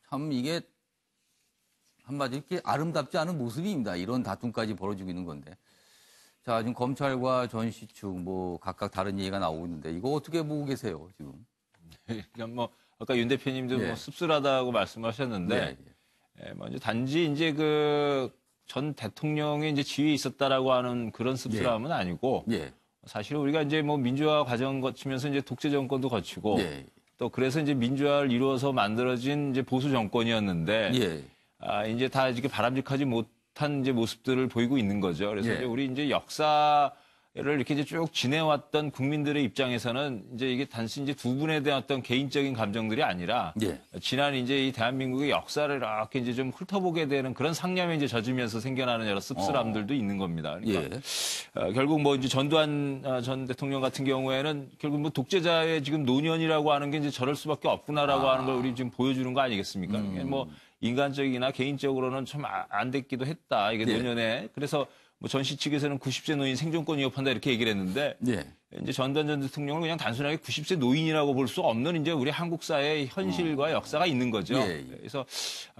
참 이게 한마디 이렇게 아름답지 않은 모습입니다. 이런 다툼까지 벌어지고 있는 건데. 자, 지금 검찰과 전 씨 측 뭐 각각 다른 얘기가 나오고 있는데 이거 어떻게 보고 계세요, 지금? 그러니까 뭐 아까 윤 대표님도 뭐 씁쓸하다고 말씀하셨는데 먼저 단지 이제 그 전 대통령의 이제 지위에 있었다라고 하는 그런 씁쓸함은 아니고 예. 사실은 우리가 이제 뭐 민주화 과정 거치면서 이제 독재 정권도 거치고 예. 또 그래서 이제 민주화를 이루어서 만들어진 이제 보수 정권이었는데 이제 다 이렇게 바람직하지 못한 이제 모습들을 보이고 있는 거죠. 그래서 이제 우리 이제 역사를 이렇게 이제 쭉 지내왔던 국민들의 입장에서는 이제 이게 단순히 이제 두 분에 대한 어떤 개인적인 감정들이 아니라 지난 이제 이 대한민국의 역사를 이렇게 이제 좀 훑어보게 되는 그런 상념에 이제 젖으면서 생겨나는 여러 씁쓸함들도 있는 겁니다. 그러니까 결국 뭐 이제 전두환 전 대통령 같은 경우에는 결국 뭐 독재자의 지금 노년이라고 하는 게 이제 저럴 수밖에 없구나라고 하는 걸 우리 지금 보여주는 거 아니겠습니까? 뭐 인간적이나 개인적으로는 참 안 됐기도 했다. 이게 노년에. 그래서 뭐 전시 측에서는 90세 노인 생존권 위협한다 이렇게 얘기를 했는데 이제 전두환 전 대통령을 그냥 단순하게 90세 노인이라고 볼 수 없는 이제 우리 한국 사회의 현실과 역사가 있는 거죠. 그래서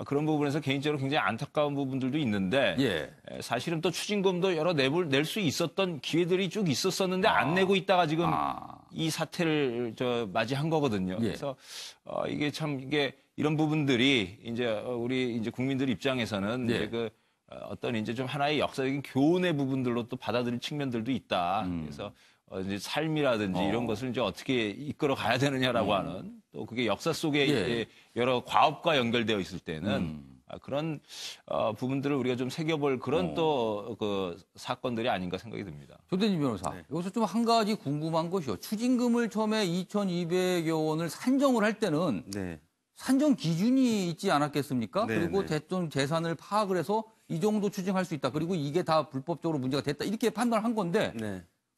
그런 부분에서 개인적으로 굉장히 안타까운 부분들도 있는데 사실은 또 추징금도 여러 낼 수 있었던 기회들이 쭉 있었었는데 안 내고 있다가 지금 이 사태를 맞이한 거거든요. 그래서 이게 참 이게 이런 부분들이 이제 우리 이제 국민들 입장에서는 이제 그 어떤 이제 좀 하나의 역사적인 교훈의 부분들로 또 받아들일 측면들도 있다. 그래서 이제 삶이라든지 이런 것을 이제 어떻게 이끌어 가야 되느냐라고 하는 또 그게 역사 속에 이제 여러 과업과 연결되어 있을 때는 그런 부분들을 우리가 좀 새겨볼 그런 또 그 사건들이 아닌가 생각이 듭니다. 조대진 변호사, 여기서 좀 한 가지 궁금한 것이요. 추징금을 처음에 2,200여 원을 산정을 할 때는 산정 기준이 있지 않았겠습니까? 그리고 대통령 재산을 파악을 해서 이 정도 추징할 수 있다. 그리고 이게 다 불법적으로 문제가 됐다. 이렇게 판단한 건데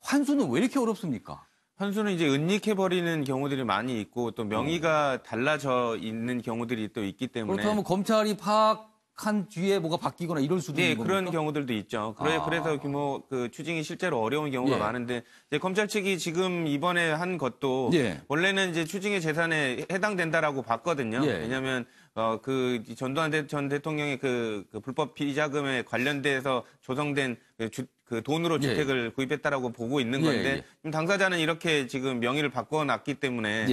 환수는 왜 이렇게 어렵습니까? 환수는 이제 은닉해버리는 경우들이 많이 있고 또 명의가 달라져 있는 경우들이 또 있기 때문에 그렇다면 검찰이 파악한 뒤에 뭐가 바뀌거나 이럴 수도 있는 겁니까? 그런 경우들도 있죠. 그래서 규모 그 추징이 실제로 어려운 경우가 많은데 이제 검찰 측이 지금 이번에 한 것도 원래는 이제 추징의 재산에 해당된다라고 봤거든요. 왜냐하면 그 전두환 전 대통령의 그 불법 비자금에 관련돼서 조성된 그 돈으로 주택을 구입했다라고 보고 있는 건데 지금 당사자는 이렇게 지금 명의를 바꿔놨기 때문에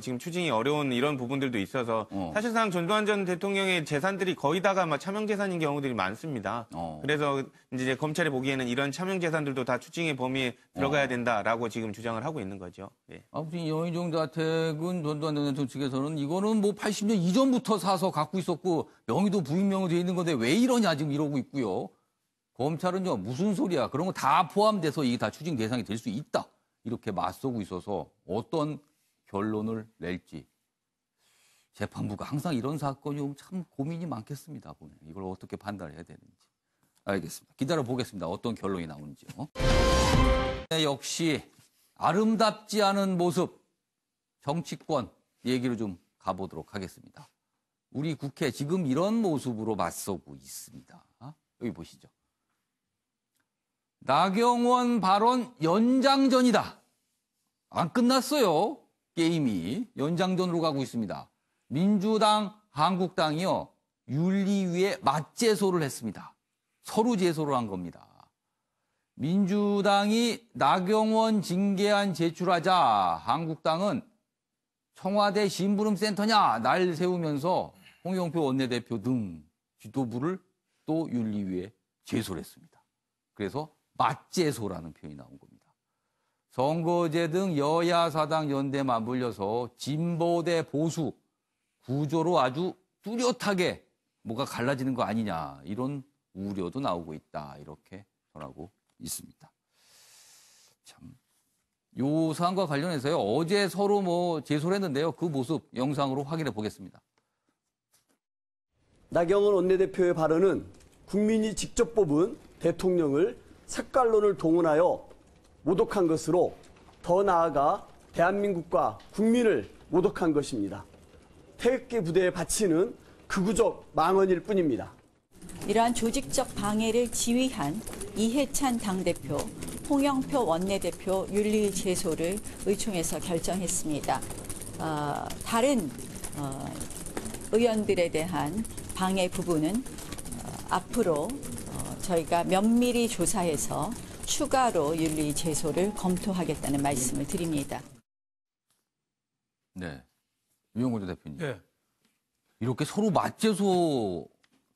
지금 추징이 어려운 이런 부분들도 있어서 사실상 전두환 전 대통령의 재산들이 거의 다가 막 차명 재산인 경우들이 많습니다. 그래서 이제 검찰이 보기에는 이런 차명 재산들도 다 추징의 범위에 들어가야 된다라고 지금 주장을 하고 있는 거죠. 아무튼 여의종 자택은 전두환 전 대통령 측에서는 이거는 뭐 80년 이전부터 사서 갖고 있었고 명의도 부인명으로 돼 있는 건데 왜 이러냐 지금 이러고 있고요. 검찰은요, 무슨 소리야. 그런 거 다 포함돼서 이게 다 추징 대상이 될 수 있다. 이렇게 맞서고 있어서 어떤 결론을 낼지. 재판부가 항상 이런 사건이 오면 참 고민이 많겠습니다. 보면. 이걸 어떻게 판단해야 되는지. 알겠습니다. 기다려보겠습니다. 어떤 결론이 나오는지요. 역시 아름답지 않은 모습, 정치권 얘기로 좀 가보도록 하겠습니다. 우리 국회 지금 이런 모습으로 맞서고 있습니다. 여기 보시죠. 나경원 발언 연장전이다. 안 끝났어요. 게임이 연장전으로 가고 있습니다. 민주당, 한국당이요. 윤리위에 맞제소를 했습니다. 서로 제소를 한 겁니다. 민주당이 나경원 징계안 제출하자 한국당은 청와대 심부름센터냐 날 세우면서 홍영표 원내대표 등 지도부를 또 윤리위에 제소를 했습니다. 그래서 맞제소라는 표현이 나온 겁니다. 선거제 등 여야 사당 연대 맞물려서 진보 대 보수 구조로 아주 뚜렷하게 뭐가 갈라지는 거 아니냐 이런 우려도 나오고 있다 이렇게 전하고 있습니다. 참, 요 사안과 관련해서요 어제 서로 뭐 제소를 했는데요 그 모습 영상으로 확인해 보겠습니다. 나경원 원내대표의 발언은 국민이 직접 뽑은 대통령을 색깔론을 동원하여 모독한 것으로 더 나아가 대한민국과 국민을 모독한 것입니다. 태극기 부대에 바치는 극우적 망언일 뿐입니다. 이러한 조직적 방해를 지휘한 이해찬 당대표, 홍영표 원내대표 윤리 제소를 의총에서 결정했습니다. 다른 의원들에 대한 방해 부분은 앞으로 저희가 면밀히 조사해서 추가로 윤리 제소를 검토하겠다는 말씀을 드립니다. 네, 유영곤 대표님. 이렇게 서로 맞제소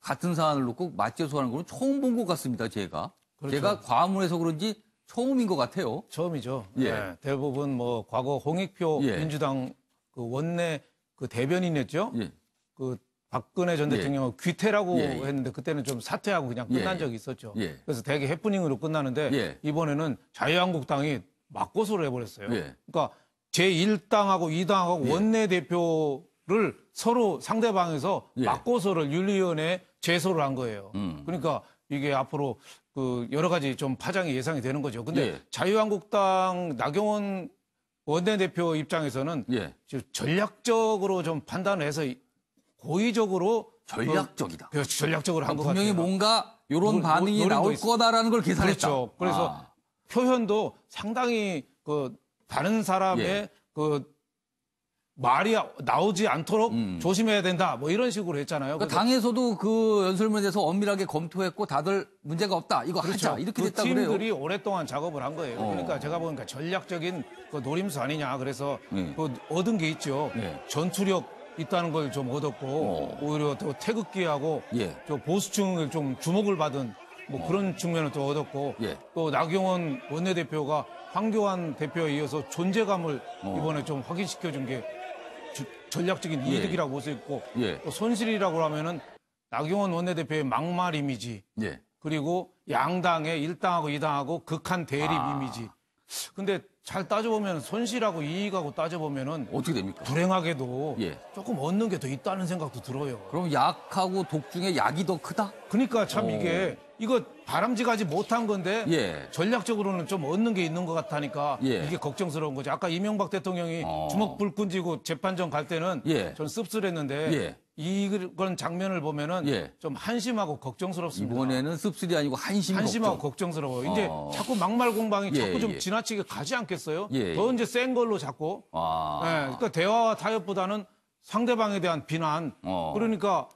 같은 사안을 놓고 맞제소하는 건 처음 본 것 같습니다, 제가. 그렇죠. 제가 과문해서 그런지 처음인 것 같아요. 처음이죠. 예. 네, 대부분 뭐 과거 홍익표 예. 민주당 그 원내 그 대변인이었죠. 예. 그 박근혜 전 예. 대통령은 귀태라고 예. 했는데 그때는 좀 사퇴하고 그냥 끝난 예. 적이 있었죠. 예. 그래서 되게 해프닝으로 끝나는데 예. 이번에는 자유한국당이 맞고소를 해버렸어요. 예. 그러니까 제1당하고 2당하고 예. 원내대표를 서로 상대방에서 예. 맞고소를 윤리위원회에 제소를 한 거예요. 그러니까 이게 앞으로 그 여러 가지 좀 파장이 예상이 되는 거죠. 근데 예. 자유한국당 나경원 원내대표 입장에서는 예. 지금 전략적으로 좀 판단을 해서 고의적으로 전략적이다. 그렇죠. 전략적으로 한 것 같아요. 분명히 뭔가 이런 반응이 노린 거 나올 있어. 거다라는 걸 계산했다. 그렇죠. 그래서 아. 표현도 상당히 그 다른 사람의 예. 그 말이 나오지 않도록 조심해야 된다. 뭐 이런 식으로 했잖아요. 그러니까 그래서 당에서도 그 연설문에 대해서 엄밀하게 검토했고 다들 문제가 없다. 이거 하자. 이렇게 그 됐다 그래요. 팀들이 오랫동안 작업을 한 거예요. 그러니까 제가 보니까 전략적인 그 노림수 아니냐. 그래서 예. 그 얻은 게 있죠. 예. 전투력 있다는 걸 좀 얻었고 오히려 더 태극기하고 예. 저 보수층을 좀 주목을 받은 뭐 그런 측면을 또 얻었고 예. 또 나경원 원내대표가 황교안 대표에 이어서 존재감을 이번에 좀 확인시켜준 게 전략적인 이득이라고 볼 수 있고 예. 또 손실이라고 하면은 나경원 원내대표의 막말 이미지 예. 그리고 양당의 1당하고 2당하고 극한 대립 이미지. 근데 잘 따져보면 손실하고 이익하고 따져보면은 어떻게 됩니까? 불행하게도 예. 조금 얻는 게 더 있다는 생각도 들어요. 그럼 약하고 독 중에 약이 더 크다? 그러니까 참 이게 이거 바람직하지 못한 건데 예. 전략적으로는 좀 얻는 게 있는 것 같다니까 예. 이게 걱정스러운 거죠. 아까 이명박 대통령이 주먹 불 끈지고 재판정 갈 때는 예. 전 씁쓸했는데 예. 이런 장면을 보면은 예. 좀 한심하고 걱정스럽습니다. 이번에는 씁쓸이 아니고 한심하고 한심하고 걱정스러워. 이제 자꾸 막말 공방이 예, 자꾸 좀 예. 지나치게 가지 않겠어요? 예, 더 이제 센 걸로 자꾸. 예, 그러니까 대화와 타협보다는 상대방에 대한 비난. 그러니까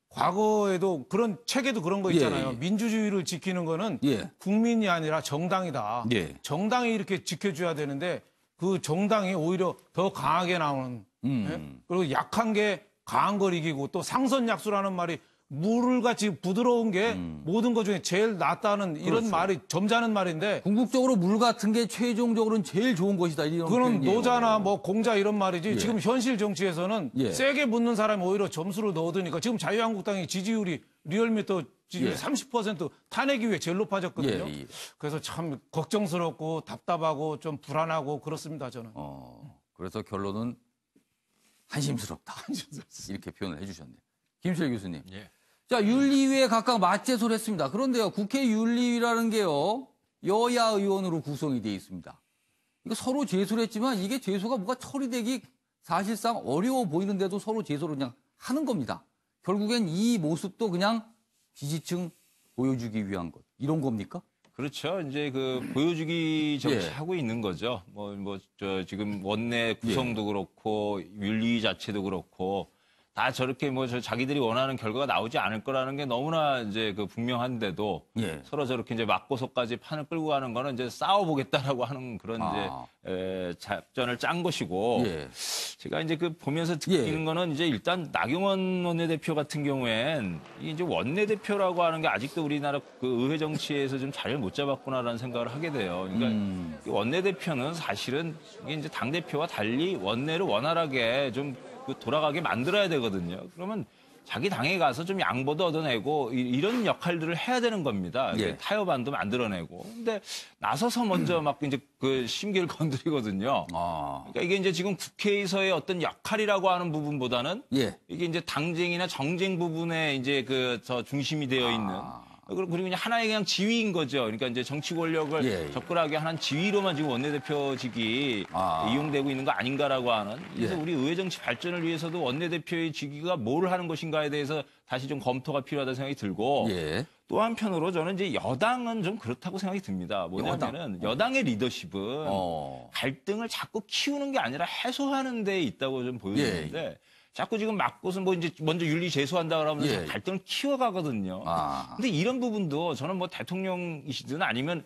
과거에도 그런 책에도 그런 거 있잖아요. 예, 예. 민주주의를 지키는 거는 예. 국민이 아니라 정당이다. 예. 정당이 이렇게 지켜줘야 되는데 그 정당이 오히려 더 강하게 나오는. 예? 그리고 약한 게 강한 걸 이기고 또 상선약수라는 말이 물같이 부드러운 게 모든 것 중에 제일 낫다는 이런 그렇죠. 말이 점잖은 말인데 궁극적으로 물 같은 게 최종적으로는 제일 좋은 것이다. 이런 그건 표현이에요. 노자나 뭐 공자 이런 말이지 예. 지금 현실 정치에서는 예. 세게 붙는 사람이 오히려 점수를 더 얻으니까 지금 자유한국당의 지지율이 리얼미터 지지율이 예. 30% 탄핵 이후에 제일 높아졌거든요. 예, 예. 그래서 참 걱정스럽고 답답하고 좀 불안하고 그렇습니다. 저는. 그래서 결론은 한심스럽다. 이렇게 표현을 해주셨네요. 김수일 교수님. 예. 자, 윤리위에 각각 맞제소를 했습니다. 그런데요, 국회 윤리위라는 게요, 여야 의원으로 구성이 되어 있습니다. 이거 서로 제소를 했지만 이게 제소가 뭐가 처리되기 사실상 어려워 보이는데도 서로 제소를 그냥 하는 겁니다. 결국엔 이 모습도 그냥 지지층 보여주기 위한 것. 이런 겁니까? 그렇죠. 이제 그 보여주기 정치하고 있는 거죠. 지금 원내 구성도 그렇고 윤리 자체도 그렇고 다 저렇게 자기들이 원하는 결과가 나오지 않을 거라는 게 너무나 이제 그 분명한데도 예. 서로 저렇게 이제 맞고서까지 판을 끌고 가는 거는 이제 싸워보겠다라고 하는 그런 이제 작전을 짠 것이고 예. 제가 이제 그 보면서 느끼는 예. 거는 이제 일단 나경원 원내대표 같은 경우엔 이제 원내대표라고 하는 게 아직도 우리나라 그 의회 정치에서 좀 자리를 못 잡았구나라는 생각을 하게 돼요. 그러니까 이 원내대표는 사실은 이게 이제 당대표와 달리 원내를 원활하게 좀 돌아가게 만들어야 되거든요. 그러면 자기 당에 가서 좀 양보도 얻어내고 이런 역할들을 해야 되는 겁니다. 예. 타협안도 만들어내고. 근데 나서서 먼저 막 이제 그 심기를 건드리거든요. 그러니까 이게 이제 지금 국회에서의 어떤 역할이라고 하는 부분보다는 예. 이게 이제 당쟁이나 정쟁 부분에 이제 저 중심이 되어 있는 그리고 그냥 하나의 그냥 지위인 거죠. 그러니까 이제 정치 권력을 예. 접근하게 하는 지위로만 지금 원내대표직이 이용되고 있는 거 아닌가라고 하는. 그래서 예. 우리 의회 정치 발전을 위해서도 원내대표의 직위가 뭘 하는 것인가에 대해서 다시 좀 검토가 필요하다는 생각이 들고 예. 또 한편으로 저는 이제 여당은 좀 그렇다고 생각이 듭니다. 뭐냐면은 여당의 리더십은 갈등을 자꾸 키우는 게 아니라 해소하는 데 있다고 좀 보여지는데 자꾸 지금 맞고서 이제 먼저 윤리 제소한다 그러면서 예. 갈등을 키워가거든요. 근데 이런 부분도 저는 대통령이시든 아니면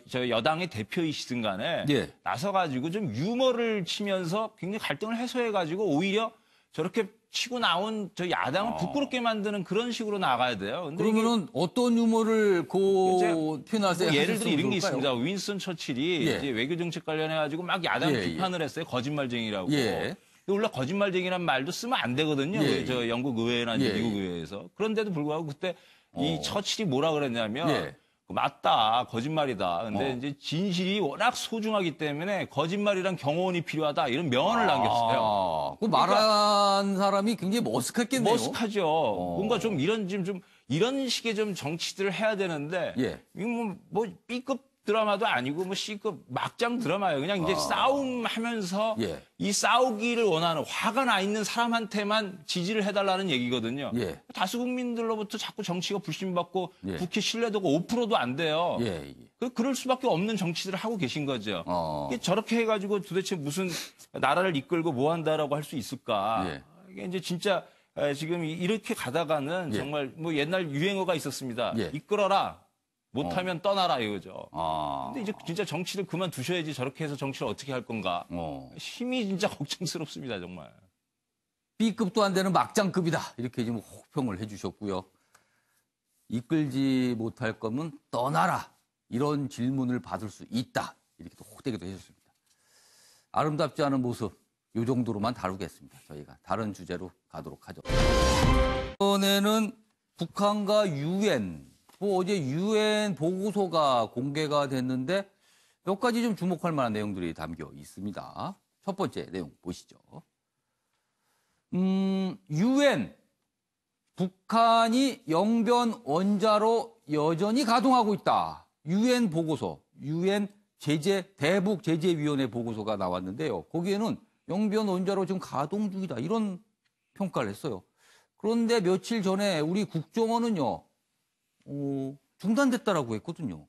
저 여당의 대표이시든 간에 나서가지고 좀 유머를 치면서 굉장히 갈등을 해소해가지고 오히려 저렇게 치고 나온 저 야당을 부끄럽게 만드는 그런 식으로 나가야 돼요. 근데 그러면은 어떤 유머를 표현하세요? 뭐 예를 들어 이런 게 있습니다. 윈스턴 처칠이 예. 이제 외교 정책 관련해 가지고 막 야당 예, 비판을 했어요. 거짓말쟁이라고. 예. 원래 거짓말쟁이란 말도 쓰면 안 되거든요. 예, 저 영국 의회나 예, 미국 의회에서. 그런데도 불구하고 그때 이 처칠이 뭐라 그랬냐면 예. 맞다, 거짓말이다. 근데 이제 진실이 워낙 소중하기 때문에 거짓말이란 경호원이 필요하다. 이런 명언을 남겼어요. 그 말한 사람이 굉장히 머쓱했겠네요. 머쓱하죠. 뭔가 좀 이런 식의 좀 정치들을 해야 되는데 예. 이거 뭐 B급 드라마도 아니고 뭐 C급 막장 드라마예요. 그냥 이제 싸움하면서 예. 이 싸우기를 원하는 화가 나 있는 사람한테만 지지를 해달라는 얘기거든요. 예. 다수 국민들로부터 자꾸 정치가 불신받고 예. 국회 신뢰도가 5%도 안 돼요. 예. 그럴 수밖에 없는 정치들을 하고 계신 거죠. 이게 저렇게 해가지고 도대체 무슨 나라를 이끌고 뭐 한다라고 할 수 있을까? 예. 이게 이제 진짜 지금 이렇게 가다가는 예. 정말 뭐 옛날 유행어가 있었습니다. 예. 이끌어라. 못하면 떠나라 이거죠. 아. 근데 이제 진짜 정치를 그만두셔야지 저렇게 해서 정치를 어떻게 할 건가. 힘이 진짜 걱정스럽습니다, 정말. B급도 안 되는 막장급이다. 이렇게 지금 혹평을 해주셨고요. 이끌지 못할 거면 떠나라. 이런 질문을 받을 수 있다. 이렇게 또 혹대기도 해주셨습니다. 아름답지 않은 모습, 이 정도로만 다루겠습니다. 저희가 다른 주제로 가도록 하죠. 이번에는 북한과 유엔, 어제 유엔 보고서가 공개가 됐는데 몇 가지 좀 주목할 만한 내용들이 담겨 있습니다. 첫 번째 내용 보시죠. 유엔, 북한이 영변 원자로 여전히 가동하고 있다. 유엔 보고서, 유엔 대북 제재위원회 보고서가 나왔는데요. 거기에는 영변 원자로 지금 가동 중이다. 이런 평가를 했어요. 그런데 며칠 전에 우리 국정원은요, 중단됐다라고 했거든요.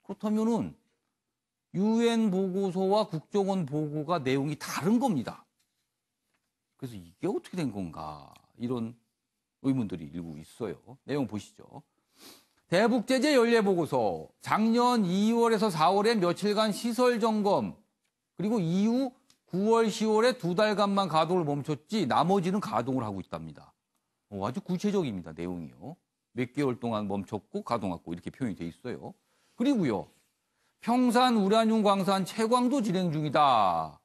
그렇다면은 유엔 보고서와 국정원 보고가 내용이 다른 겁니다. 그래서 이게 어떻게 된 건가 이런 의문들이 일부 있어요. 내용 보시죠. 대북 제재 연례 보고서 작년 2월에서 4월에 며칠간 시설 점검 그리고 이후 9월, 10월에 2달간만 가동을 멈췄지 나머지는 가동을 하고 있답니다. 아주 구체적입니다. 내용이요. 몇 개월 동안 멈췄고 가동했고 이렇게 표현이 돼 있어요. 그리고요. 평산 우라늄 광산 채광도 진행 중이다.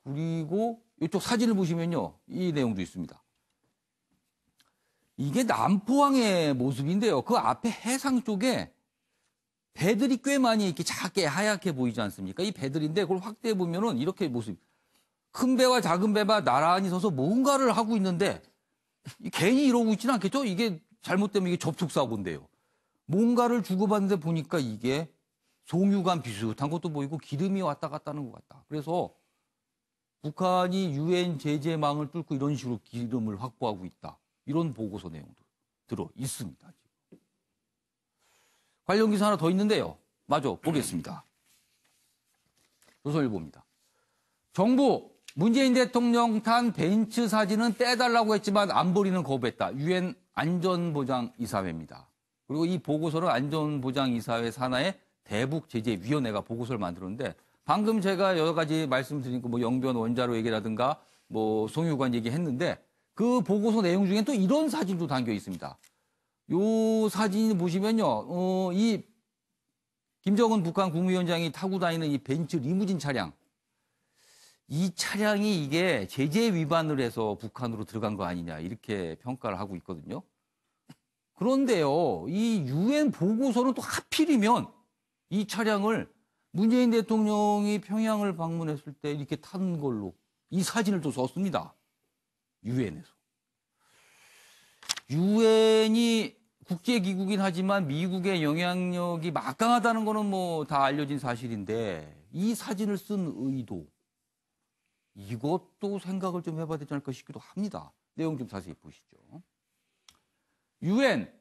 그리고 이쪽 사진을 보시면요. 이 내용도 있습니다. 이게 남포항의 모습인데요. 그 앞에 해상 쪽에 배들이 꽤 많이 이렇게 작게 하얗게 보이지 않습니까? 이 배들인데 그걸 확대해 보면은 이렇게 모습. 큰 배와 작은 배가 나란히 서서 뭔가를 하고 있는데 괜히 이러고 있지는 않겠죠? 이게 잘못되면 이게 접촉사고인데요. 뭔가를 주고받는데 보니까 이게 송유관 비슷한 것도 보이고 기름이 왔다 갔다 하는 것 같다. 그래서 북한이 유엔 제재망을 뚫고 이런 식으로 기름을 확보하고 있다. 이런 보고서 내용도 들어 있습니다. 관련 기사 하나 더 있는데요. 마저 보겠습니다. 조선일보입니다. 정부 문재인 대통령 탄 벤츠 사진은 떼달라고 했지만 안보리는 거부했다. 유엔 안전보장이사회입니다. 그리고 이 보고서는 안전보장이사회 산하의 대북제재위원회가 보고서를 만들었는데 방금 제가 여러 가지 말씀드린 뭐 영변 원자로 얘기라든가 뭐 송유관 얘기했는데 그 보고서 내용 중에 또 이런 사진도 담겨 있습니다. 요 사진 보시면요, 이 김정은 북한 국무위원장이 타고 다니는 이 벤츠 리무진 차량, 이 차량이 이게 제재 위반을 해서 북한으로 들어간 거 아니냐 이렇게 평가를 하고 있거든요. 그런데요, 이 유엔 보고서는 또 하필이면 이 차량을 문재인 대통령이 평양을 방문했을 때 이렇게 탄 걸로 이 사진을 또 썼습니다. 유엔에서. 유엔이 국제기구긴 하지만 미국의 영향력이 막강하다는 거는 뭐 다 알려진 사실인데 이 사진을 쓴 의도 이것도 생각을 좀 해봐야 되지 않을까 싶기도 합니다. 내용 좀 자세히 보시죠. 유엔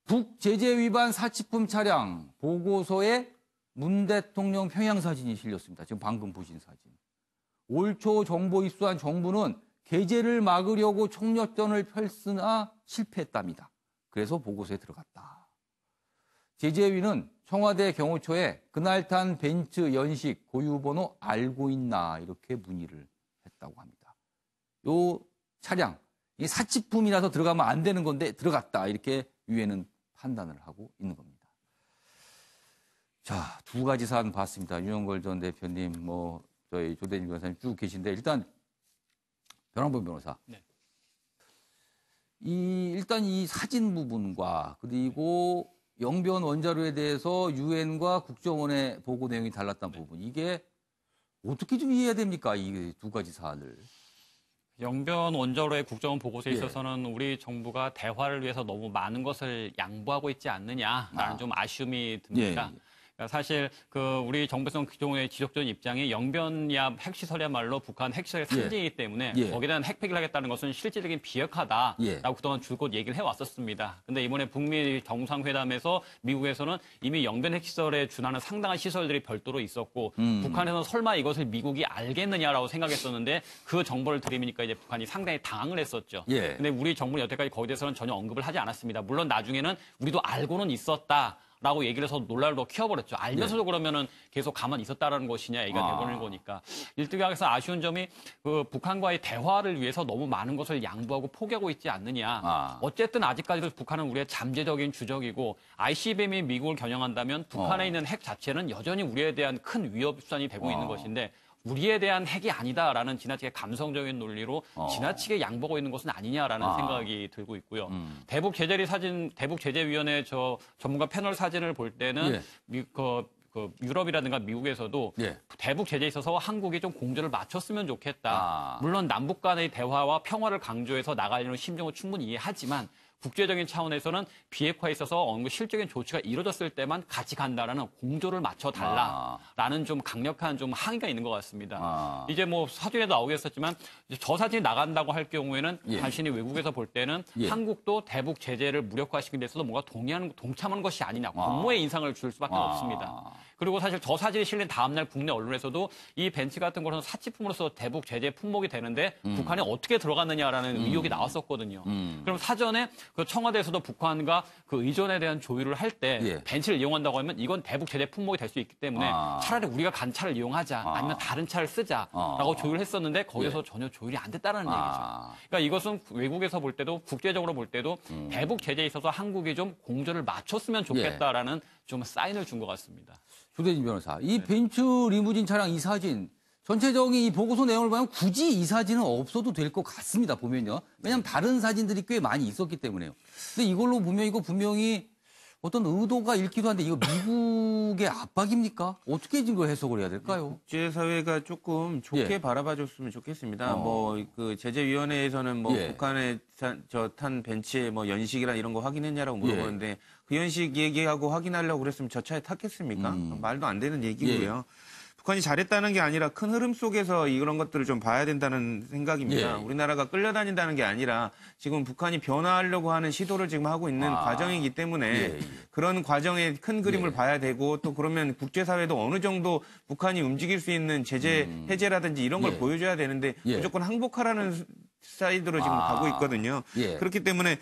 북제재 위반 사치품 차량 보고서에 문 대통령 평양 사진이 실렸습니다. 지금 방금 보신 사진. 올 초 정보 입수한 정부는 게재를 막으려고 총력전을 펼으나 실패했답니다. 그래서 보고서에 들어갔다. 제재위는 청와대 경호처에 그날 탄 벤츠 연식 고유번호 알고 있나 이렇게 문의를 했다고 합니다. 요 차량 이 사치품이라서 들어가면 안 되는 건데 들어갔다. 이렇게 유엔은 판단을 하고 있는 겁니다. 자, 두 가지 사안 봤습니다. 윤영걸 전 대표님, 저희 조대진 변호사님 쭉 계신데 일단 변환범 변호사. 네. 일단 이 사진 부분과 그리고 영변 원자료에 대해서 유엔과 국정원의 보고 내용이 달랐다는 부분. 이게 어떻게 좀 이해해야 됩니까? 이 두 가지 사안을. 영변 원자로의 국정원 보고서에 예. 있어서는 우리 정부가 대화를 위해서 너무 많은 것을 양보하고 있지 않느냐라는 좀 아쉬움이 듭니다. 예. 그러니까 사실 우리 정부성 기존의 지적적인 입장이 영변이야 핵시설이야말로 북한 핵시설의 상징이기 때문에 예. 거기에 대한 핵폐기를 하겠다는 것은 실질적인 비핵화다라고 예. 그동안 줄곧 얘기를 해왔었습니다. 근데 이번에 북미 정상회담에서 미국에서는 이미 영변 핵시설에 준하는 상당한 시설들이 별도로 있었고 북한에서는 설마 이것을 미국이 알겠느냐라고 생각했었는데 그 정보를 들이미니까 이제 북한이 상당히 당황을 했었죠. 예. 근데 우리 정부는 여태까지 거기에 대해서는 전혀 언급을 하지 않았습니다. 물론 나중에는 우리도 알고는 있었다. 라고 얘기를 해서 논란을 더 키워버렸죠. 알면서도 그러면은 계속 가만히 있었다라는 것이냐 얘기가 돼버리는 거니까. 일각에서 아쉬운 점이 북한과의 대화를 위해서 너무 많은 것을 양보하고 포기하고 있지 않느냐. 어쨌든 아직까지도 북한은 우리의 잠재적인 주적이고 ICBM이 미국을 겨냥한다면 북한에 있는 핵 자체는 여전히 우리에 대한 큰 위협 수단이 되고 있는 것인데 우리에 대한 핵이 아니다라는 지나치게 감성적인 논리로 지나치게 양보하고 있는 것은 아니냐라는 생각이 들고 있고요. 대북 제재위원회 전문가 패널 사진을 볼 때는 유럽이라든가 미국에서도 예. 대북 제재에 있어서 한국이 좀 공조를 맞췄으면 좋겠다. 물론 남북 간의 대화와 평화를 강조해서 나가려는 심정을 충분히 이해하지만 국제적인 차원에서는 비핵화에 있어서 어느 정도 실적인 조치가 이루어졌을 때만 같이 간다라는 공조를 맞춰달라라는 좀 강력한 좀 항의가 있는 것 같습니다. 이제 사진에도 나오겠었지만 저 사진이 나간다고 할 경우에는 단순히 외국에서 볼 때는 한국도 대북 제재를 무력화시키는 데서도 뭔가 동참하는 것이 아니냐 공모의 인상을 줄 수밖에 없습니다. 그리고 사실 저 사진이 실린 다음날 국내 언론에서도 이 벤치 같은 것은 사치품으로서 대북 제재 품목이 되는데 북한이 어떻게 들어갔느냐라는 의혹이 나왔었거든요. 그럼 사전에 그 청와대에서도 북한과 그 의존에 대한 조율을 할 때 벤치를 이용한다고 하면 이건 대북 제재 품목이 될 수 있기 때문에 차라리 우리가 간 차를 이용하자 아니면 다른 차를 쓰자라고 조율을 했었는데 거기서 전혀 조율이 안 됐다는 얘기죠. 그러니까 이것은 외국에서 볼 때도 국제적으로 볼 때도 대북 제재에 있어서 한국이 좀 공조를 맞췄으면 좋겠다라는 좀 사인을 준 것 같습니다. 조대진 변호사, 이 벤츠 리무진 차량 이 사진 전체적인 이 보고서 내용을 보면 굳이 이 사진은 없어도 될 것 같습니다. 보면요. 왜냐하면 다른 사진들이 꽤 많이 있었기 때문에요. 근데 이걸로 보면 이거 분명히 어떤 의도가 읽기도 한데 이거 미국의 압박입니까? 어떻게 이걸 해석을 해야 될까요? 국제사회가 조금 좋게 바라봐줬으면 좋겠습니다. 그 제재위원회에서는 북한의 탄 벤치의 연식이나 이런 거 확인했냐라고 물어보는데 그 연식 얘기하고 확인하려고 그랬으면 저 차에 탔겠습니까? 말도 안 되는 얘기고요. 북한이 잘했다는 게 아니라 큰 흐름 속에서 이런 것들을 좀 봐야 된다는 생각입니다. 우리나라가 끌려다닌다는 게 아니라 지금 북한이 변화하려고 하는 시도를 지금 하고 있는 과정이기 때문에 그런 과정의 큰 그림을 봐야 되고 또 그러면 국제사회도 어느 정도 북한이 움직일 수 있는 제재 해제라든지 이런 걸 보여줘야 되는데 무조건 항복하라는 사이드로 지금 가고 있거든요. 그렇기 때문에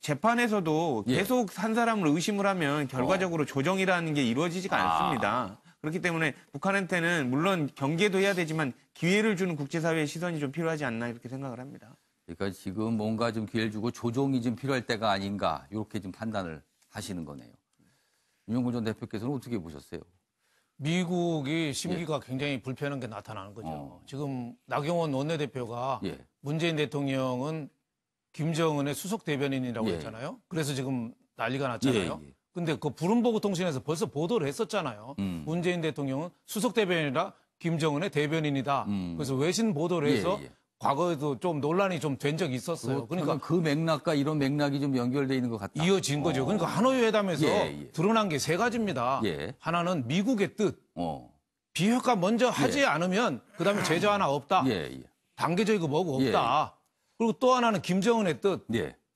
재판에서도 계속 한 사람을 의심을 하면 결과적으로 조정이라는 게 이루어지지가 않습니다. 그렇기 때문에 북한한테는 물론 경계도 해야 되지만 기회를 주는 국제사회의 시선이 좀 필요하지 않나 이렇게 생각을 합니다. 그러니까 지금 뭔가 좀 기회를 주고 조정이 좀 필요할 때가 아닌가 이렇게 좀 판단을 하시는 거네요. 윤영근 전 대표께서는 어떻게 보셨어요? 미국이 심기가 굉장히 불편한 게 나타나는 거죠. 지금 나경원 원내대표가 문재인 대통령은 김정은의 수석 대변인이라고 했잖아요. 그래서 지금 난리가 났잖아요. 근데 그 부름보고통신에서 벌써 보도를 했었잖아요. 문재인 대통령은 수석 대변인이라 김정은의 대변인이다. 그래서 외신 보도를 해서 과거에도 좀 논란이 좀 된 적이 있었어요. 그러니까 그 맥락과 이런 맥락이 좀 연결돼 있는 것 같다. 이어진 거죠. 그러니까 하노이 회담에서 드러난 게 세 가지입니다. 하나는 미국의 뜻. 비핵화 먼저 하지 않으면 그다음에 제재 하나 없다. 단계적이고 뭐고 없다. 그리고 또 하나는 김정은의 뜻.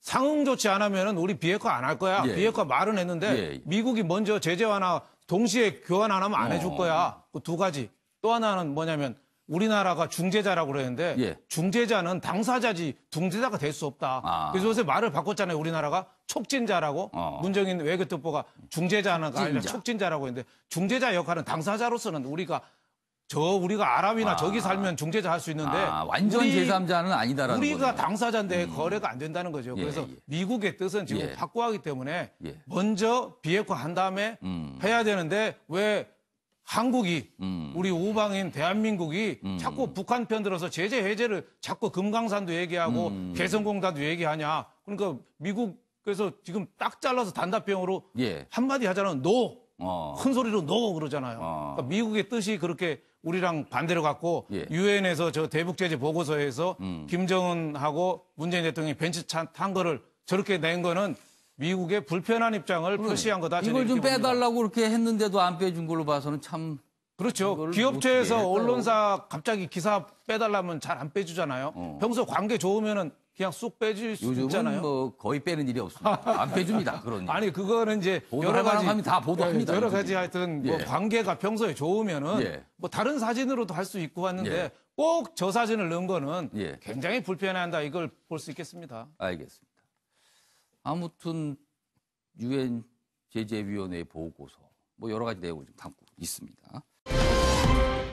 상응 조치 안 하면은 우리 비핵화 안 할 거야. 비핵화 말은 했는데 미국이 먼저 제재 완화 동시에 교환 안 하면 안 해줄 거야. 그 두 가지. 또 하나는 뭐냐면 우리나라가 중재자라고 그러는데 중재자는 당사자지 중재자가 될 수 없다. 그래서 요새 말을 바꿨잖아요. 우리나라가 촉진자라고. 문정인 외교특보가 중재자가 아니라 촉진자라고 했는데 중재자 역할은 당사자로서는 우리가 우리가 아랍이나 저기 살면 중재자 할 수 있는데 완전 제3자는 아니다라는 우리가 거네요. 당사자인데 거래가 안 된다는 거죠. 예, 그래서 예. 미국의 뜻은 지금 예. 확고하기 때문에 예. 먼저 비핵화한 다음에 해야 되는데 왜 한국이 우리 우방인 대한민국이 자꾸 북한 편 들어서 제재 해제를 자꾸 금강산도 얘기하고 개성공단도 얘기하냐. 그러니까 미국에서 지금 딱 잘라서 단답형으로 예. 한마디 하잖아요. 노. 큰 소리로 노 그러잖아요. 그러니까 미국의 뜻이 그렇게 우리랑 반대로 갖고 예. 유엔에서 저 대북제재 보고서에서 김정은하고 문재인 대통령이 벤치 탄 거를 저렇게 낸 거는 미국의 불편한 입장을 표시한 거다. 저는 이걸 좀 이렇게 봅니다. 빼달라고 그렇게 했는데도 안 빼준 걸로 봐서는 참 그렇죠. 이걸 기업체에서 어떻게 할까요? 언론사 갑자기 기사 빼달라면 잘 안 빼주잖아요. 평소 관계 좋으면은 그냥 쑥 빼줄 수 요즘은 있잖아요. 뭐 거의 빼는 일이 없습니다. 안 빼줍니다. 그런 일. 아니 그거는 이제 보도할 여러 가지 만하면 다 보도합니다. 여러 가지 하여튼 뭐 예. 관계가 평소에 좋으면은 예. 뭐 다른 사진으로도 할 수 있고 하는데 예. 꼭 저 사진을 넣은 거는 예. 굉장히 불편해한다 이걸 볼 수 있겠습니다. 알겠습니다. 아무튼 유엔 제재위원회 보고서 뭐 여러 가지 내용을 좀 담고 있습니다.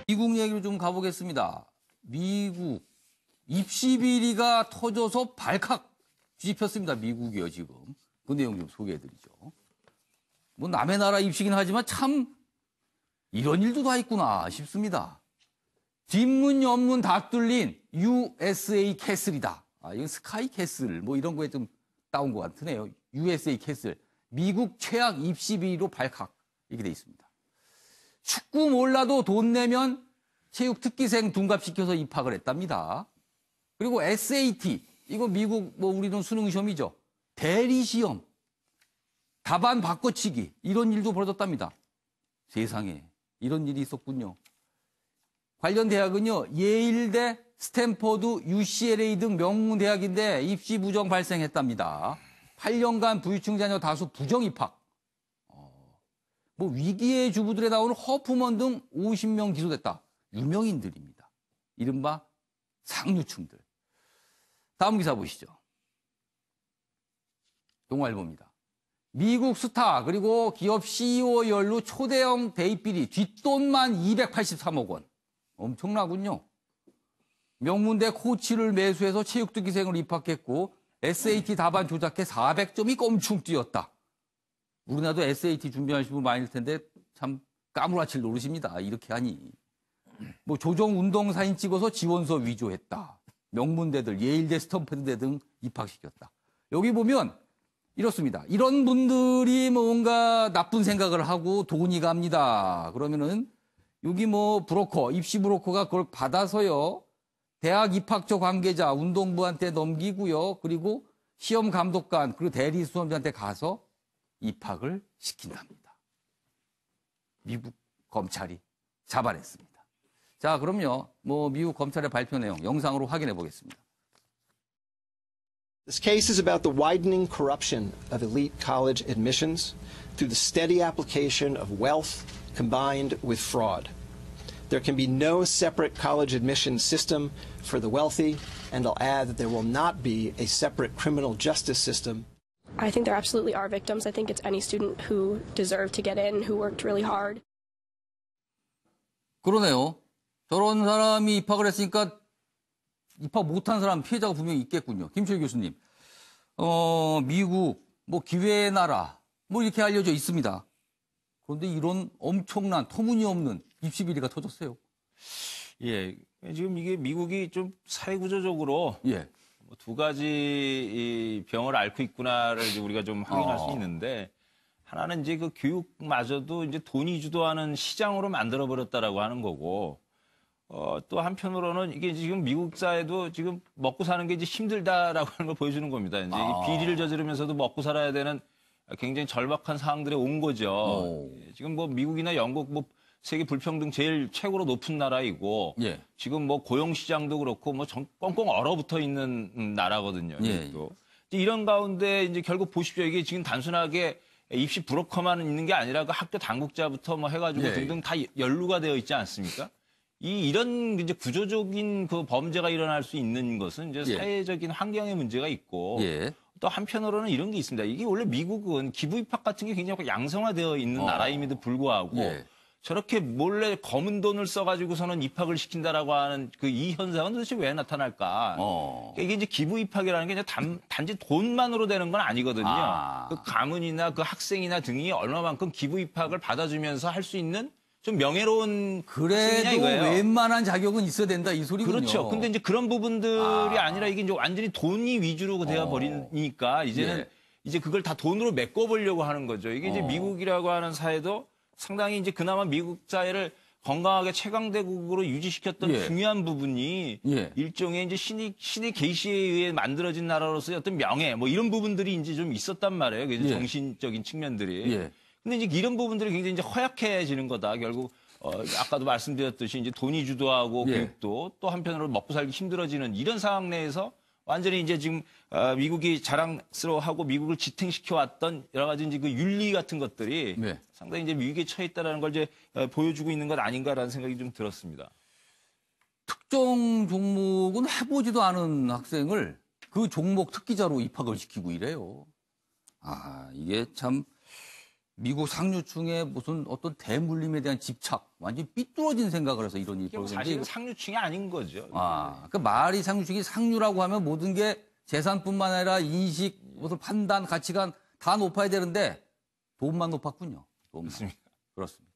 미국 얘기로 좀 가보겠습니다. 미국 입시 비리가 터져서 발칵 뒤집혔습니다. 미국이요 지금. 그 내용 좀 소개해드리죠. 뭐 남의 나라 입시긴 하지만 참 이런 일도 다 있구나 싶습니다. 뒷문 옆문 다 뚫린 USA 캐슬이다. 이건 스카이 캐슬 뭐 이런 거에 좀 따온 것 같으네요. USA 캐슬. 미국 최악 입시 비리로 발칵 이렇게 돼 있습니다. 축구 몰라도 돈 내면 체육 특기생 둔갑시켜서 입학을 했답니다. 그리고 SAT 이거 미국 뭐 우리는 수능 시험이죠. 대리 시험, 답안 바꿔치기 이런 일도 벌어졌답니다. 세상에 이런 일이 있었군요. 관련 대학은요 예일대, 스탠퍼드, UCLA 등 명문 대학인데 입시 부정 발생했답니다. 8년간 부유층 자녀 다수 부정 입학. 뭐 위기의 주부들에 나오는 허프먼 등 50명 기소됐다. 유명인들입니다. 이른바 상류층들. 다음 기사 보시죠. 동아일보입니다. 미국 스타 그리고 기업 CEO 연루 초대형 대입비리 뒷돈만 283억 원. 엄청나군요. 명문대 코치를 매수해서 체육특기생을 입학했고 SAT 답안 조작해 400점이 껌충 뛰었다. 우리나라도 SAT 준비하시는 분 많을 텐데 참 까무라칠 노릇입니다. 이렇게 하니. 뭐 조정 운동 사진 찍어서 지원서 위조했다. 명문대들 예일대, 스탠퍼드대 등 입학시켰다. 여기 보면 이렇습니다. 이런 분들이 뭔가 나쁜 생각을 하고 돈이 갑니다. 그러면은 여기 뭐 브로커, 입시 브로커가 그걸 받아서요. 대학 입학처 관계자, 운동부한테 넘기고요. 그리고 시험 감독관, 그리고 대리 수험자한테 가서 입학을 시킨답니다. 미국 검찰이 잡아냈습니다. 자, 그럼요. 뭐 미국 검찰의 발표 내용 영상으로 확인해 보겠습니다. This case is about the widening corruption of elite college admissions through the steady application of wealth combined with fraud. There can be no separate college admissions system for the wealthy, and I'll add that there will not be a separate criminal justice system. I think there absolutely are victims. I think it's any student who deserved to get in, who worked really hard. 그러네요. 저런 사람이 입학을 했으니까 입학 못한 사람 피해자가 분명히 있겠군요. 김철 교수님. 미국, 뭐 기회의 나라, 뭐 이렇게 알려져 있습니다. 그런데 이런 엄청난 터무니없는 입시 비리가 터졌어요. 예, 지금 이게 미국이 좀 사회구조적으로 예. 두 가지 이 병을 앓고 있구나를 이제 우리가 좀 확인할 수 있는데 하나는 이제 그 교육마저도 이제 돈이 주도하는 시장으로 만들어 버렸다라고 하는 거고 또 한편으로는 이게 지금 미국 사회도 지금 먹고 사는 게 이제 힘들다라고 하는 걸 보여주는 겁니다. 이제 이 비리를 저지르면서도 먹고 살아야 되는 굉장히 절박한 상황들에 온 거죠. 지금 뭐 미국이나 영국 뭐 세계 불평등 제일 최고로 높은 나라이고 예. 지금 뭐 고용 시장도 그렇고 뭐 꽁꽁 얼어붙어 있는 나라거든요. 예. 또 이런 가운데 이제 결국 보십시오. 이게 지금 단순하게 입시 브로커만 있는 게 아니라 그 학교 당국자부터 뭐 해가지고 예. 등등 다 연루가 되어 있지 않습니까? 이런 이제 구조적인 그 범죄가 일어날 수 있는 것은 이제 예. 사회적인 환경의 문제가 있고 예. 또 한편으로는 이런 게 있습니다. 이게 원래 미국은 기부 입학 같은 게 굉장히 양성화되어 있는 나라임에도 불구하고 예. 저렇게 몰래 검은 돈을 써가지고서는 입학을 시킨다라고 하는 그 이 현상은 도대체 왜 나타날까? 이게 이제 기부 입학이라는 게 이제 단지 돈만으로 되는 건 아니거든요. 그 가문이나 그 학생이나 등이 얼마만큼 기부 입학을 받아주면서 할 수 있는 좀 명예로운 학생이냐 그래도 이거예요. 웬만한 자격은 있어야 된다 이 소리군요. 그렇죠. 근데 이제 그런 부분들이 아니라 이게 이제 완전히 돈이 위주로 되어 버리니까 이제는 예. 이제 그걸 다 돈으로 메꿔보려고 하는 거죠. 이게 이제 미국이라고 하는 사회도 상당히 이제 그나마 미국 사회를 건강하게 최강대국으로 유지시켰던 예. 중요한 부분이 예. 일종의 이제 신의 계시에 의해 만들어진 나라로서의 어떤 명예 뭐 이런 부분들이 이제 좀 있었단 말이에요. 그래서 예. 정신적인 측면들이. 예. 근데 이제 이런 부분들이 굉장히 이제 허약해지는 거다. 결국 아까도 말씀드렸듯이 이제 돈이 주도하고 예. 교육도 또 한편으로 먹고 살기 힘들어지는 이런 상황 내에서 완전히 이제 지금 미국이 자랑스러워하고 미국을 지탱시켜 왔던 여러 가지 이제 그 윤리 같은 것들이 네. 상당히 이제 위기에 처해 있다라는 걸 이제 보여주고 있는 것 아닌가라는 생각이 좀 들었습니다. 특정 종목은 해보지도 않은 학생을 그 종목 특기자로 입학을 시키고 이래요. 이게 참 미국 상류층의 무슨 어떤 대물림에 대한 집착, 완전히 삐뚤어진 생각을 해서 이런 일이 이게 뭐 벌어지는데 사실은 상류층이 아닌 거죠. 그 말이 상류층이 상류라고 하면 모든 게 재산뿐만 아니라 인식, 무슨 판단, 가치관 다 높아야 되는데 돈만 높았군요. 돈만. 그렇습니다. 그렇습니다.